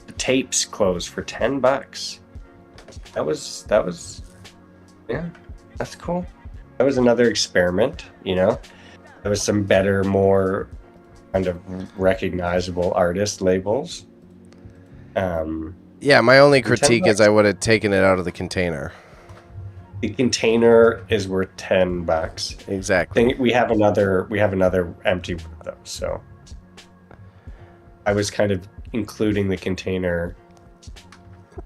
The tapes close for $10. That was yeah, that's cool. That was another experiment, you know. There was some better, more kind of recognizable artist labels. Yeah, my only For critique is $10. I would have taken it out of the container. The container is worth $10. Exactly. We have another empty one of those, so I was kind of including the container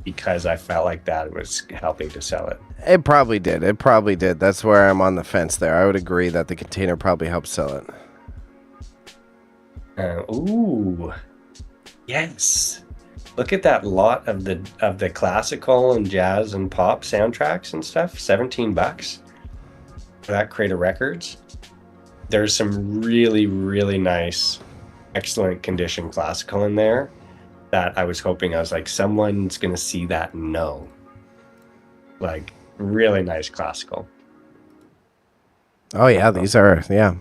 because I felt like that was helping to sell it. It probably did. That's where I'm on the fence there. I would agree that the container probably helped sell it. Ooh, yes. Look at that lot of the classical and jazz and pop soundtracks and stuff. $17 for that crate of records. There's some really, really nice, excellent condition classical in there that I was like, someone's gonna see that and know. Like, really nice classical. Oh yeah, these are, yeah.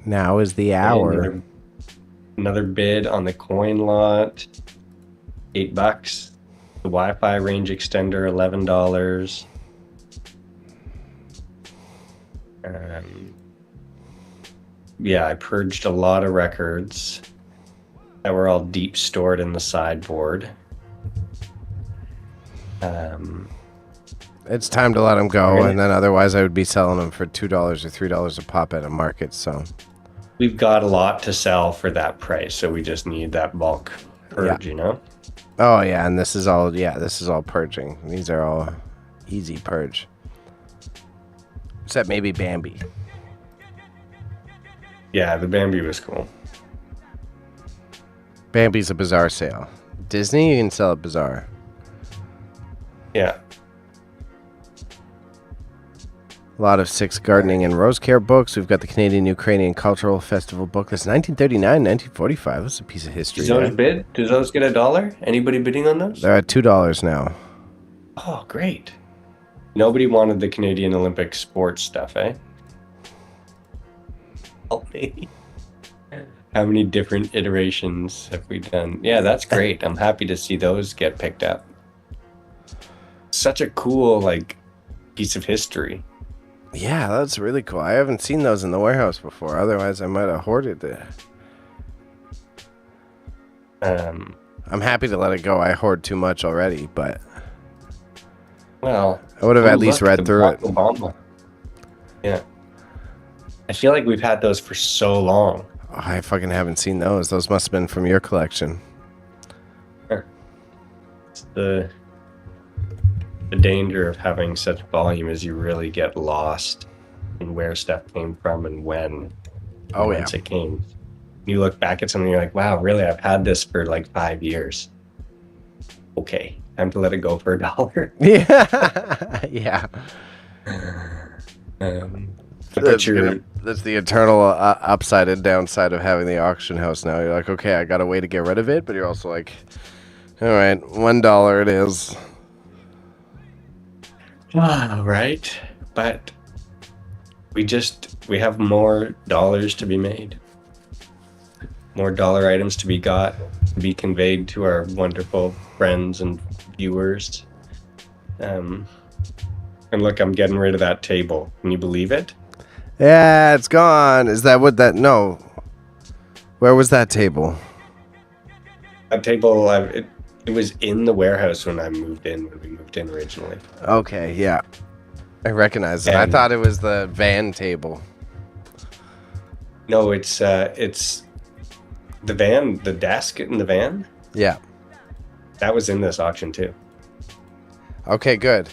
Now is the hour. Another bid on the coin lot, $8. The Wi-Fi range extender, $11. Yeah, I purged a lot of records that were all deep stored in the sideboard. It's time to let them go, and then otherwise I would be selling them for $2 or $3 a pop at a market. So We've got a lot to sell for that price, so we just need that bulk purge, you know? oh yeah, and this is all purging. These are all easy purge, except maybe Bambi. Yeah, the Bambi was cool. Bambi's a Bazaar sale. Disney, you can sell at Bazaar. Yeah. A lot of 6 gardening and rose care books. We've got the Canadian Ukrainian Cultural Festival book. That's 1939, 1945. That's a piece of history. Does those right? bid? Does those get $1? Anybody bidding on those? They're at $2 now. Oh, great. Nobody wanted the Canadian Olympic sports stuff, eh? Help me. How many different iterations have we done? Yeah, that's great. I'm happy to see those get picked up. Such a cool, like, piece of history. Yeah, that's really cool. I haven't seen those in the warehouse before. Otherwise, I might have hoarded it. I'm happy to let it go. I hoard too much already, but Well, I would have at ooh, least look, read the through Barack it. Obama. Yeah. I feel like we've had those for so long. Oh, I fucking haven't seen those. Those must have been from your collection. It's the danger of having such volume is you really get lost in where stuff came from and when Oh, yeah. whence it came. You look back at something, you're like, wow, really? I've had this for like 5 years. Okay, time to let it go for $1. Yeah. Yeah. But you're That's the eternal upside and downside of having the auction house now. You're like, okay, I got a way to get rid of it, but you're also like, all right, $1 it is. right. But we have more dollars to be made. More dollar items to be got, to be conveyed to our wonderful friends and viewers. And look, I'm getting rid of that table. Can you believe it? Yeah, it's gone. Is that what that? No. Where was that table? That table, it was in the warehouse when we moved in originally. Okay, yeah. I recognize it. I thought it was the van table. No, it's the van, the desk in the van. Yeah. That was in this auction too. Okay, good.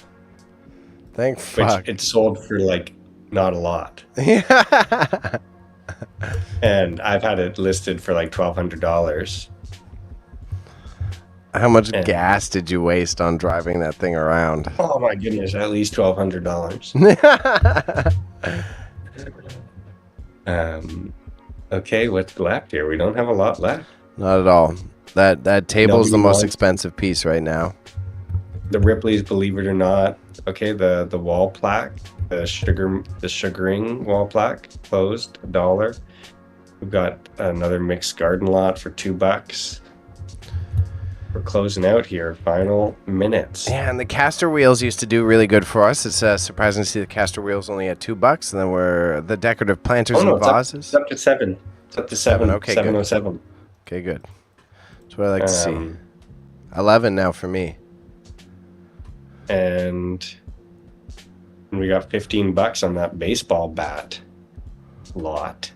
Thank fuck. Which it sold for like not a lot. Yeah. And I've had it listed for like $1,200. How much gas did you waste on driving that thing around? Oh my goodness, at least $1,200. Okay, what's left here? We don't have a lot left. Not at all. That table's the most wants- expensive piece right now. The Ripley's, believe it or not. Okay, the wall plaque, the sugaring wall plaque, closed, $1. We've got another mixed garden lot for $2. We're closing out here. Final minutes. Yeah, and the caster wheels used to do really good for us. It's surprising to see the caster wheels only at $2, and then the decorative planters and vases. It's up to 7. It's up to 7. Okay, 707. Okay, good. That's what I like to see. 11 now for me. And we got $15 on that baseball bat lot,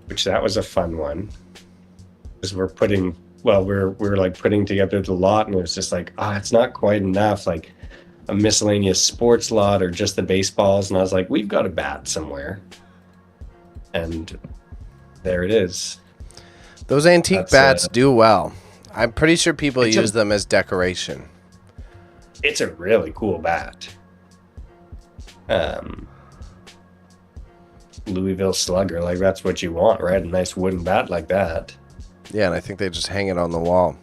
which that was a fun one. Because we're like putting together the lot, and it was just like, it's not quite enough, like a miscellaneous sports lot or just the baseballs. And I was like, we've got a bat somewhere. And there it is. Those antique bats do well. I'm pretty sure people use them as decoration. It's a really cool bat. Louisville Slugger, like that's what you want, right? A nice wooden bat like that. Yeah, and I think they just hang it on the wall.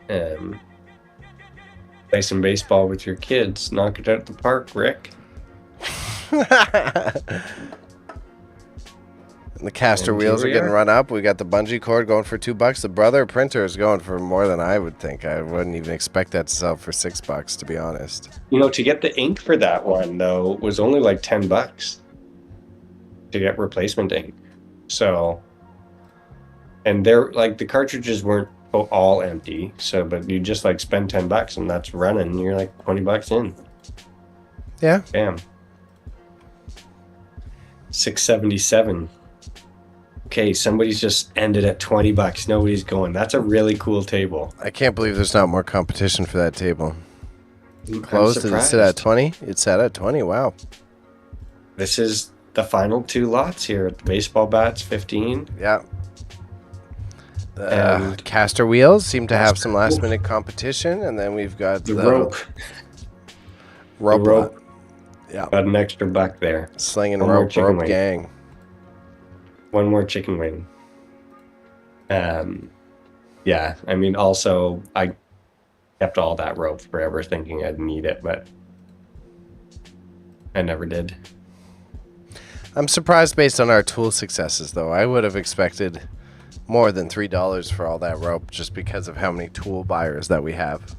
Play some baseball with your kids. Knock it out the park, Rick. And the caster wheels are getting run up. We got the bungee cord going for $2. The Brother printer is going for more than I would think. I wouldn't even expect that to sell for $6, to be honest. To get the ink for that one though was only like $10 to get replacement ink. So, and they're like the cartridges weren't all empty. So, but you just like spend $10 and that's running. And you're like $20 in. Yeah. Bam. 677. Okay, somebody's just ended at $20. Nobody's going. That's a really cool table. I can't believe there's not more competition for that table. Closed? Did it sit at 20? It sat at 20. Wow. This is the final 2 lots here. The baseball bats, 15. Yeah. The caster wheels seem to have some last minute competition, and then we've got the rope. Rope. Yeah. Got an extra $1 there. Slinging rope gang. One more chicken wing. Yeah, I mean, also, I kept all that rope forever thinking I'd need it, but I never did. I'm surprised based on our tool successes, though. I would have expected more than $3 for all that rope just because of how many tool buyers that we have.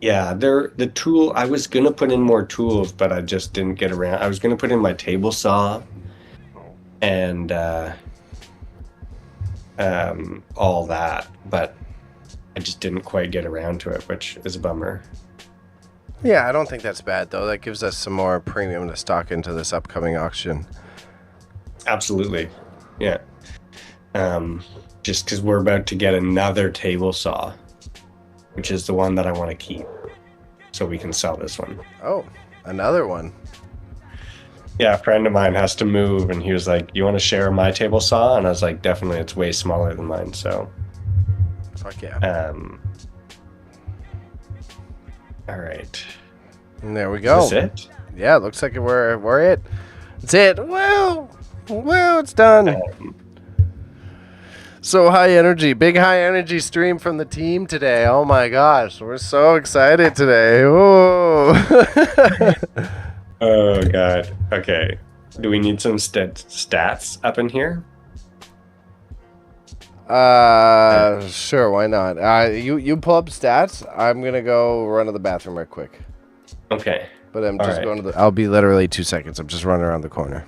Yeah, the tool, I was going to put in more tools, but I just didn't get around. I was going to put in my table saw and all that, but I just didn't quite get around to it, which is a bummer. Yeah, I don't think that's bad, though. That gives us some more premium to stock into this upcoming auction. Absolutely. Yeah. Just because we're about to get another table saw, which is the one that I want to keep so we can sell this one. Oh, another one. Yeah, a friend of mine has to move, and he was like, "You want to share my table saw?" And I was like, "Definitely, it's way smaller than mine." So, Fuck yeah. All right. And there we go. Is this it? Yeah, it looks like we're it. It's it. Well, it's done. So big high energy stream from the team today. Oh my gosh, we're so excited today. Whoa. Oh god. Okay. Do we need some stats up in here? Sure, why not? You pull up stats. I'm gonna go run to the bathroom right quick. Okay. But I'm just going to I'll be literally 2 seconds. I'm just running around the corner.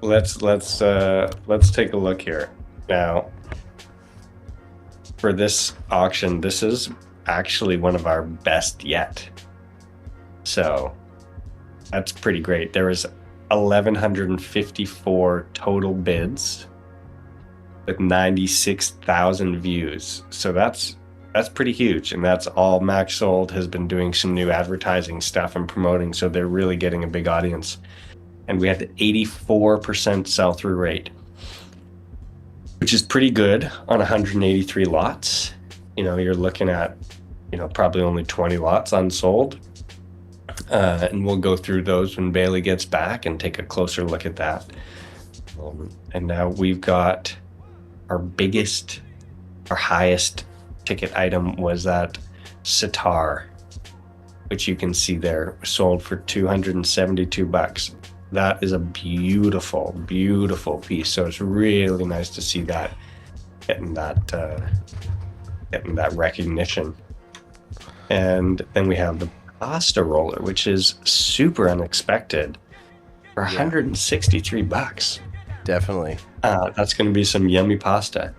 Let's take a look here. Now, for this auction, this is actually one of our best yet. So, that's pretty great. There was 1,154 total bids with 96,000 views. So that's pretty huge, and that's all Maxsold has been doing some new advertising stuff and promoting, so they're really getting a big audience. And we had the 84% sell-through rate, which is pretty good on 183 lots. You know, you're looking at, probably only 20 lots unsold. And we'll go through those when Bailey gets back and take a closer look at that. And now we've got our highest ticket item was that sitar, which you can see there, sold for $272. That is a beautiful, beautiful piece. So it's really nice to see that getting that recognition. And then we have the pasta roller, which is super unexpected, for $163. Definitely. That's going to be some yummy pasta.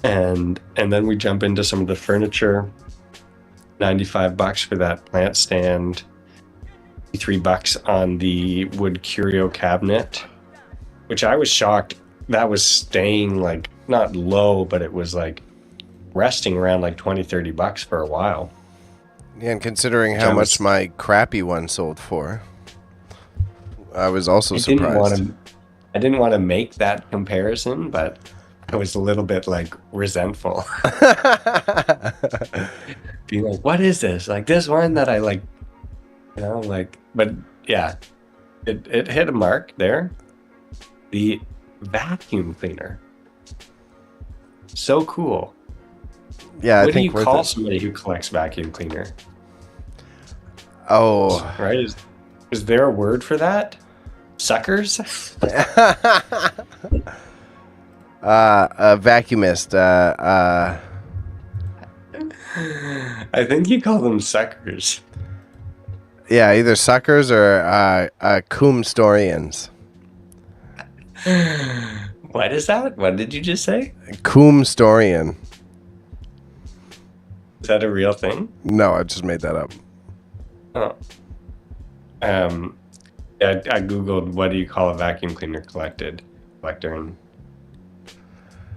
And then we jump into some of the furniture. $95 for that plant stand. $3 on the wood curio cabinet, which I was shocked that was staying like not low, but it was like resting around like $20-30 for a while. Yeah, and considering how much my crappy one sold for, I was also surprised. I didn't want to make that comparison, but I was a little bit like resentful. Being like, what is this? Like this one that I like, but yeah, it hit a mark there. The vacuum cleaner. So cool. Yeah, what do you call somebody who collects vacuum cleaner? Oh. Right? Is there a word for that? Suckers? A vacuumist. I think you call them suckers. Yeah, either suckers or coomstorians. What is that? What did you just say? Coomstorian. Is that a real thing? No, I just made that up. Oh. I googled what do you call a vacuum cleaner collector, and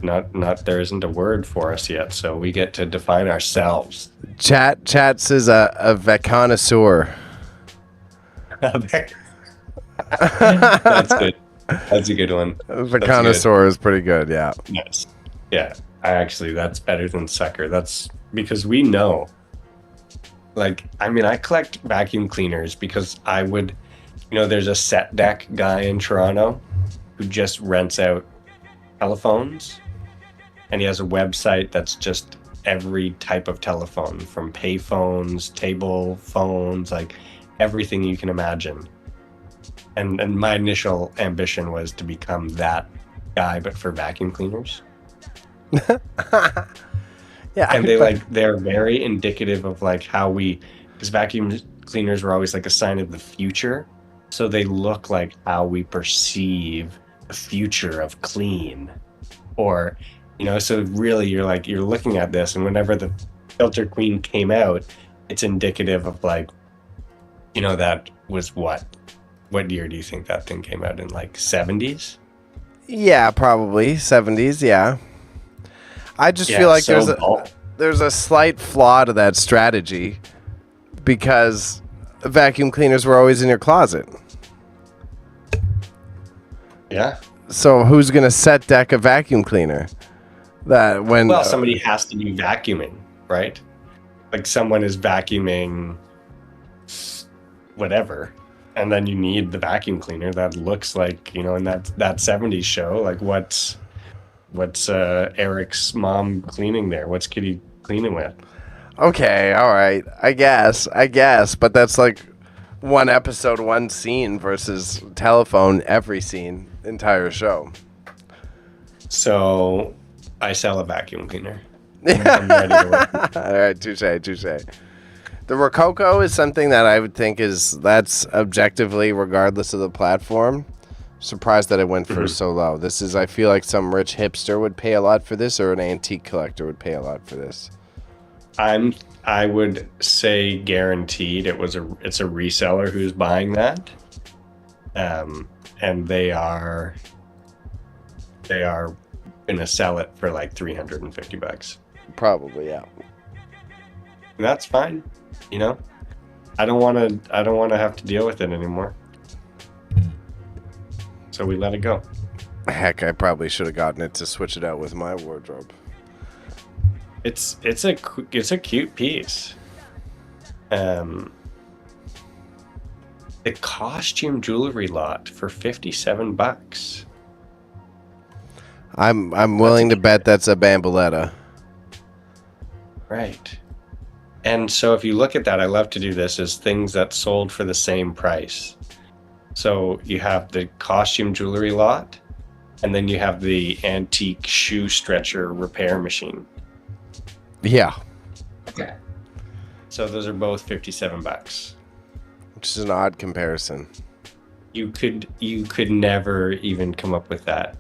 not there isn't a word for us yet, so we get to define ourselves. Chat says a vaconnoisseur. That's good. That's a good one. Vaconnoisseur is pretty good, yeah. Yes. Yeah. That's better than sucker. That's because we know. Like, I mean, I collect vacuum cleaners because I would, there's a set deck guy in Toronto who just rents out telephones, and he has a website that's just every type of telephone, from pay phones, table phones, like everything you can imagine. And my initial ambition was to become that guy, but for vacuum cleaners. Yeah, and they're very indicative of like how because vacuum cleaners were always like a sign of the future, so they look like how we perceive the future of clean, or so really you're looking at this, and whenever the Filter Queen came out, it's indicative of like, that was what year do you think that thing came out in? Like 70s? Yeah, probably 70s. Yeah. I just feel like there's a slight flaw to that strategy, because vacuum cleaners were always in your closet. Yeah. So who's gonna set deck a vacuum cleaner? That when Well, somebody has to be vacuuming, right? Like someone is vacuuming whatever, and then you need the vacuum cleaner that looks like, you know, in that 70s show, like what's Eric's mom cleaning there? What's Kitty cleaning with? okay, all right, I guess, but that's like one episode, one scene versus telephone every scene, entire show. So I sell a vacuum cleaner. I'm ready to work. All right, touche. The Rococo is something that I would think that's objectively, regardless of the platform. Surprised that it went for so low. This is, I feel like some rich hipster would pay a lot for this, or an antique collector would pay a lot for this. I would say guaranteed it's a reseller who's buying that, and they are gonna sell it for like $350. Probably, yeah. And that's fine, you know. I don't want to have to deal with it anymore. So we let it go. Heck, I probably should have gotten it to switch it out with my wardrobe. It's a cute piece. The costume jewelry lot for $57. I'm willing to bet that's a bamboletta. Right. And so if you look at that, I love to do this as things that sold for the same price. So you have the costume jewelry lot, and then you have the antique shoe stretcher repair machine. Yeah. Okay. So those are both $57. Which is an odd comparison. You could never even come up with that.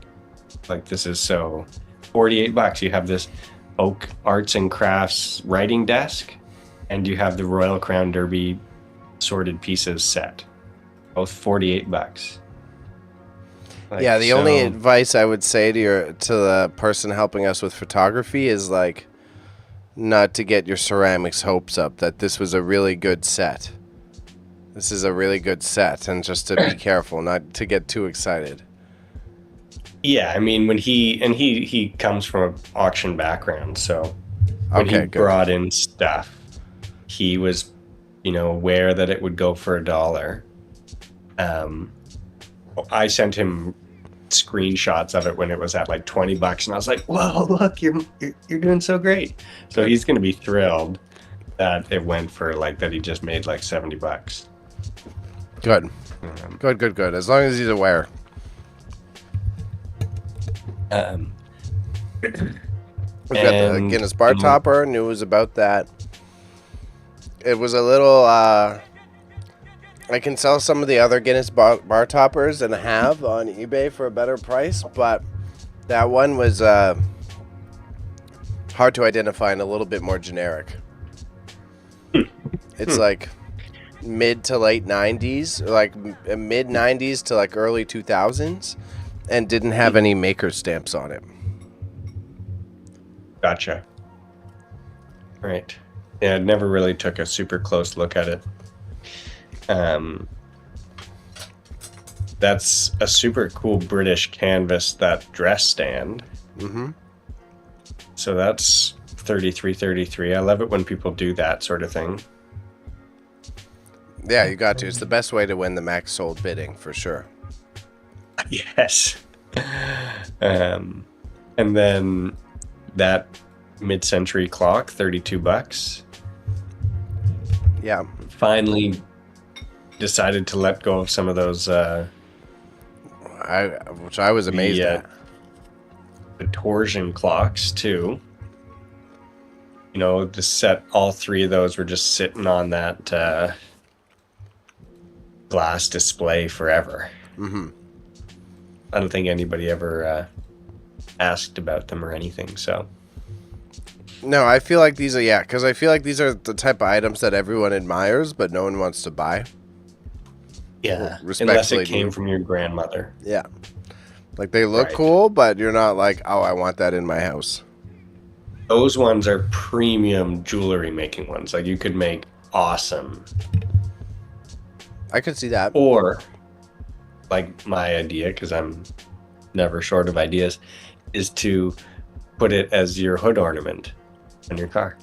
Like, this is so $48. You have this oak arts and crafts writing desk, and you have the Royal Crown Derby sorted pieces set. Both $48. Like, yeah, the only advice I would say to the person helping us with photography is like not to get your ceramics hopes up, that this was a really good set. This is a really good set, and just to be careful not to get too excited. Yeah, I mean, when he comes from an auction background, so when he brought in stuff, he was, you know, aware that it would go for $1. I sent him screenshots of it when it was at like $20, and I was like, "Whoa, look, you're doing so great!" So he's gonna be thrilled that it went for like that. He just made like $70. Good. Good. As long as he's aware. We've got the Guinness bar topper. News about that. It was a little. I can sell some of the other Guinness bar toppers and have on eBay for a better price, but that one was hard to identify and a little bit more generic. It's like mid to late 90s, like mid 90s to like early 2000s, and didn't have any maker stamps on it. Gotcha. Right. Yeah, I never really took a super close look at it. That's a super cool British canvas, that dress stand. Mm-hmm. So that's $33.33. I love it when people do that sort of thing. Yeah, you got to. It's the best way to win the Maxsold bidding, for sure. Yes. And then that mid-century clock, $32. Yeah. Finally decided to let go of some of those which I was amazed at. The torsion clocks too. You know, the set, all three of those were just sitting on that glass display forever. Mm-hmm. I don't think anybody ever asked about them or anything, so. No, I feel like these are, because I feel like these are the type of items that everyone admires, but no one wants to buy. Yeah, unless Respectfully it came from your grandmother. Yeah. Like, they look cool, but you're not like, oh, I want that in my house. Those ones are premium jewelry making ones. Like, you could make awesome. I could see that. Or, like my idea, because I'm never short of ideas, is to put it as your hood ornament on your car.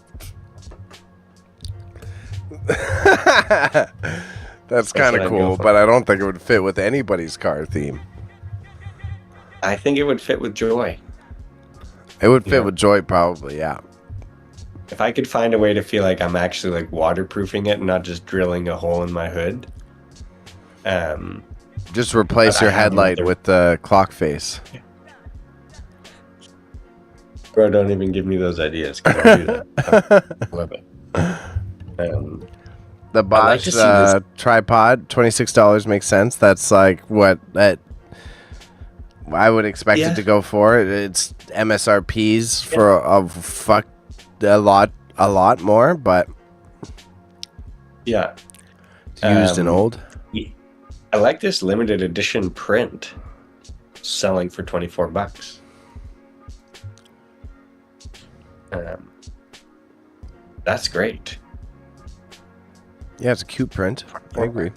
That's kind what of I'd go cool, for. but I don't think it would fit with anybody's car theme. I think it would fit with Joy. It would fit Yeah. with Joy, probably, yeah. If I could find a way to feel like I'm actually like waterproofing it and not just drilling a hole in my hood. Just replace But I your have headlight another- with the clock face. Bro, don't even give me those ideas. 'Cause I'll do that. I love it. The I'd like Bosch to see this- tripod, $26 makes sense. That's like what that I would expect Yeah. it to go for. It's MSRPs for a lot more, but Yeah. it's used and old. I like this limited edition print selling for $24. That's great. Yeah, it's a cute print. I agree.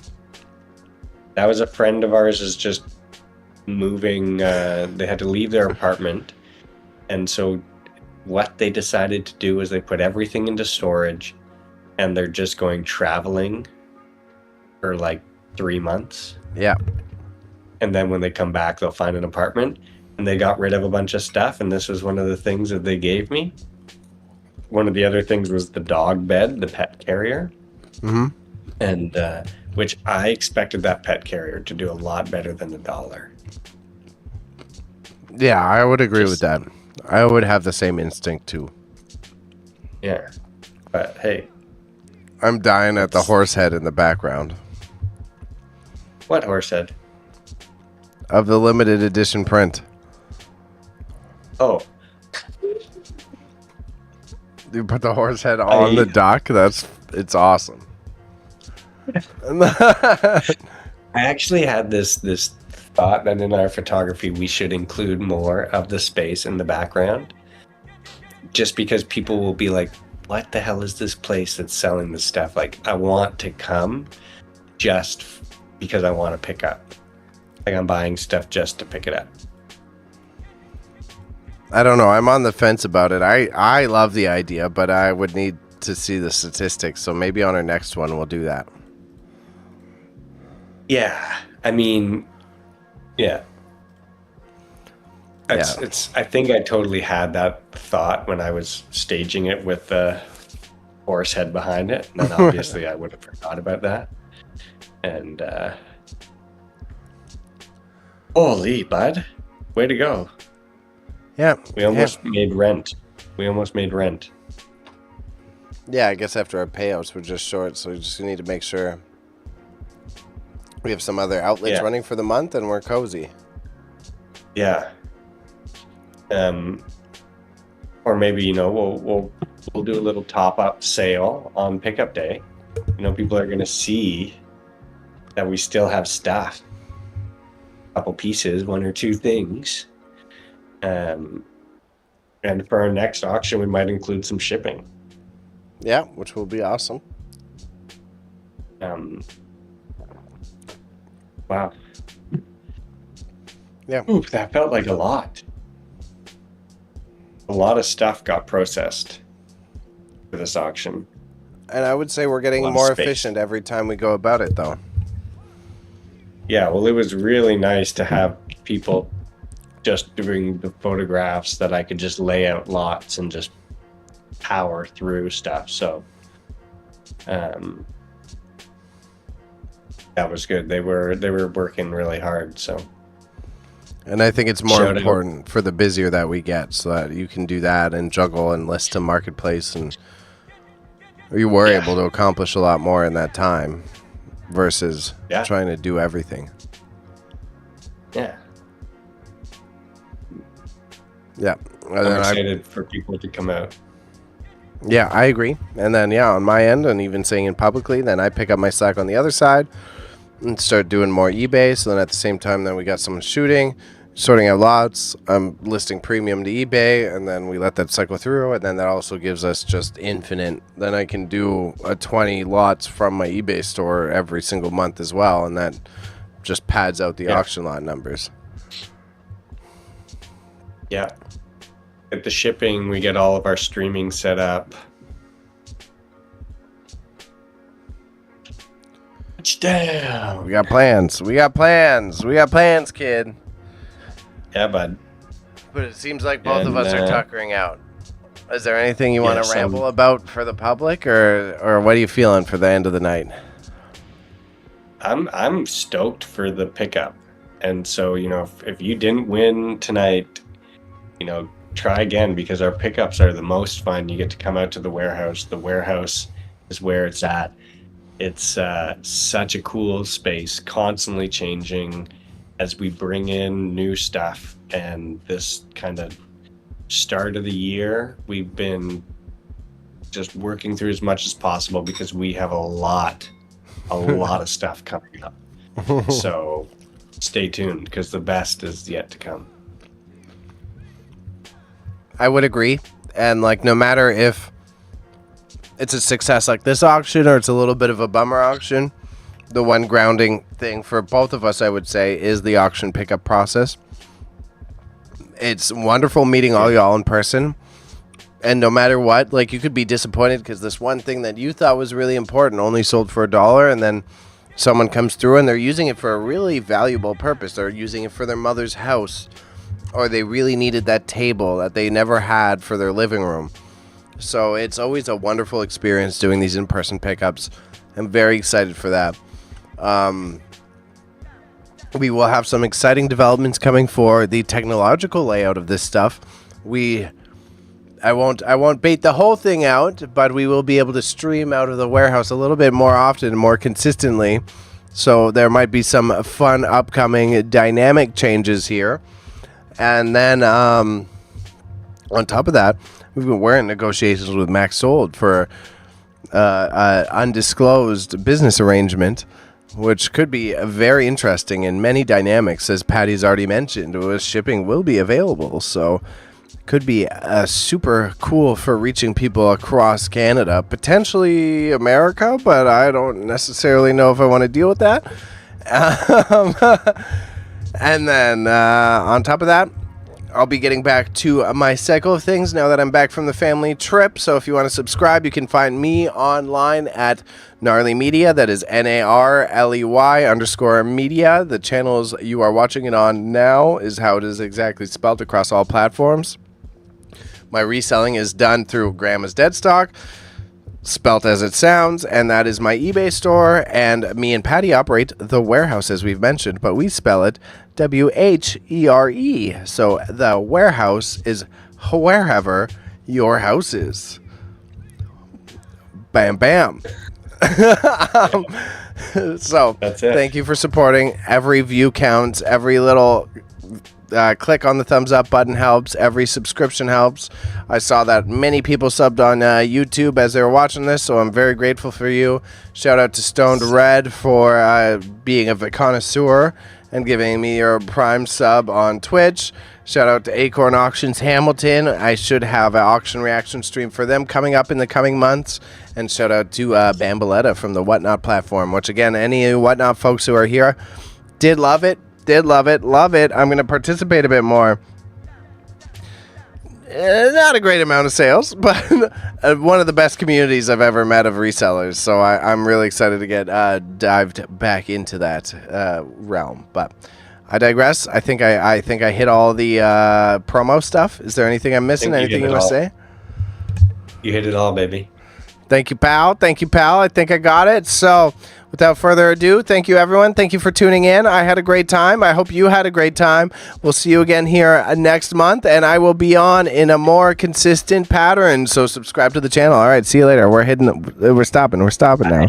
That was a friend of ours is just moving. They had to leave their apartment. And so what they decided to do is they put everything into storage and they're just going traveling for like 3 months. Yeah. And then when they come back, they'll find an apartment. And they got rid of a bunch of stuff. And this was one of the things that they gave me. One of the other things was the dog bed, the pet carrier. Mm-hmm. And which I expected that pet carrier to do a lot better than $1. Yeah, I would agree with Just- that. I would have the same instinct too. Yeah. But hey, I'm dying at the horse head in the background what horse head? of the limited edition print. Oh, You put the horse head on the dock. It's awesome. I actually had this thought that in our photography we should include more of the space in the background. Just because people will be like, what the hell is this place that's selling this stuff? Like, I want to come just because I want to pick up. Like, I'm buying stuff just to pick it up. I don't know. I'm on the fence about it. I love the idea, but I would need to see the statistics. So maybe on our next one we'll do that. Yeah, I mean, yeah. It's. I think I totally had that thought when I was staging it with the horse head behind it. And then obviously I would have forgot about that. And holy bud, way to go! Yeah. We almost made rent. Yeah, I guess after our payouts were just short, so we just need to make sure we have some other outlets Yeah. running for the month and we're cozy. Yeah. Or maybe we'll do a little top up sale on pickup day. People are gonna see that we still have stuff, a couple pieces, one or two things. And for our next auction, we might include some shipping. Yeah, which will be awesome. Wow. Yeah. Ooh, that felt like a lot. A lot of stuff got processed for this auction. And I would say we're getting lot of more space. efficient every time we go about it, though. Yeah, well, it was really nice to have people just doing the photographs that I could just lay out lots and just power through stuff. So that was good. They were working really hard. So And I think it's more Shout out. important for the busier that we get, so that you can do that and juggle and list to marketplace, and you were Yeah. able to accomplish a lot more in that time versus Yeah. trying to do everything. yeah, Yeah. And I'm then excited for people to come out. Yeah, I agree. And then, yeah, on my end, and even saying it publicly, then I pick up my slack on the other side and start doing more eBay. So then at the same time, then we got someone shooting, sorting out lots. I'm listing premium to eBay, and then we let that cycle through. And then that also gives us just infinite. Then I can do 20 lots from my eBay store every single month as well. And that just pads out the Yeah. auction lot numbers. Yeah. Get the shipping, we get all of our streaming set up. Touchdown. We got plans. We got plans. We got plans, kid. Yeah, bud. But it seems like both of us are And, tuckering out. Is there anything you want to yes, ramble about for the public, or what are you feeling for the end of the night? I'm stoked for the pickup. And so, you know, if you didn't win tonight, you know, try again, because our pickups are the most fun. You get to come out to the warehouse. The warehouse is where it's at. It's such a cool space, constantly changing as we bring in new stuff. And this kind of start of the year, we've been just working through as much as possible because we have a lot of stuff coming up. So stay tuned, because the best is yet to come. I would agree. And like, no matter if it's a success like this auction or it's a little bit of a bummer auction, the one grounding thing for both of us, I would say, is the auction pickup process. It's wonderful meeting all y'all in person. And no matter what, like, you could be disappointed because this one thing that you thought was really important only sold for $1, and then someone comes through and they're using it for a really valuable purpose. They're using it for their mother's house, or they really needed that table that they never had for their living room. So it's always a wonderful experience doing these in-person pickups. I'm very excited for that. We will have some exciting developments coming for the technological layout of this stuff. I won't bait the whole thing out, but we will be able to stream out of the warehouse a little bit more often and more consistently. So there might be some fun upcoming dynamic changes here. And then on top of that, we're in negotiations with Maxsold for undisclosed business arrangement, which could be very interesting in many dynamics, as Patty's already mentioned. Shipping will be available, so could be super cool for reaching people across Canada, potentially America, but I don't necessarily know if I want to deal with that. And then on top of that, I'll be getting back to my cycle of things now that I'm back from the family trip. So if you want to subscribe, you can find me online at NarleyMedia. That is NARLEY_media. The channels you are watching it on now is how it is exactly spelled across all platforms. My reselling is done through Grandma's Deadstock, spelt as it sounds, and that is my eBay store. And me and Patty operate the warehouse, as we've mentioned, but we spell it WHERE. So the warehouse is wherever your house is. Bam, bam. So That's it. Thank you for supporting. Every view counts. Every little click on the thumbs up button helps. Every subscription helps. I saw that many people subbed on YouTube as they were watching this, so I'm very grateful for you. Shout out to Stoned Red for being a connoisseur and giving me your prime sub on Twitch. Shout out to Acorn Auctions Hamilton. I should have an auction reaction stream for them coming up in the coming months. And shout out to Bamboletta from the Whatnot platform, which, again, any Whatnot folks who are here did love it. Love it. I'm going to participate a bit more. Not a great amount of sales, but one of the best communities I've ever met of resellers. So I'm really excited to get dived back into that realm. But I digress. I think I hit all the promo stuff. Is there anything I'm missing? Anything you want to say? You hit it all, baby. Thank you, pal. I think I got it. So without further ado, thank you, everyone. Thank you for tuning in. I had a great time. I hope you had a great time. We'll see you again here next month, and I will be on in a more consistent pattern. So subscribe to the channel. All right, see you later. We're stopping now.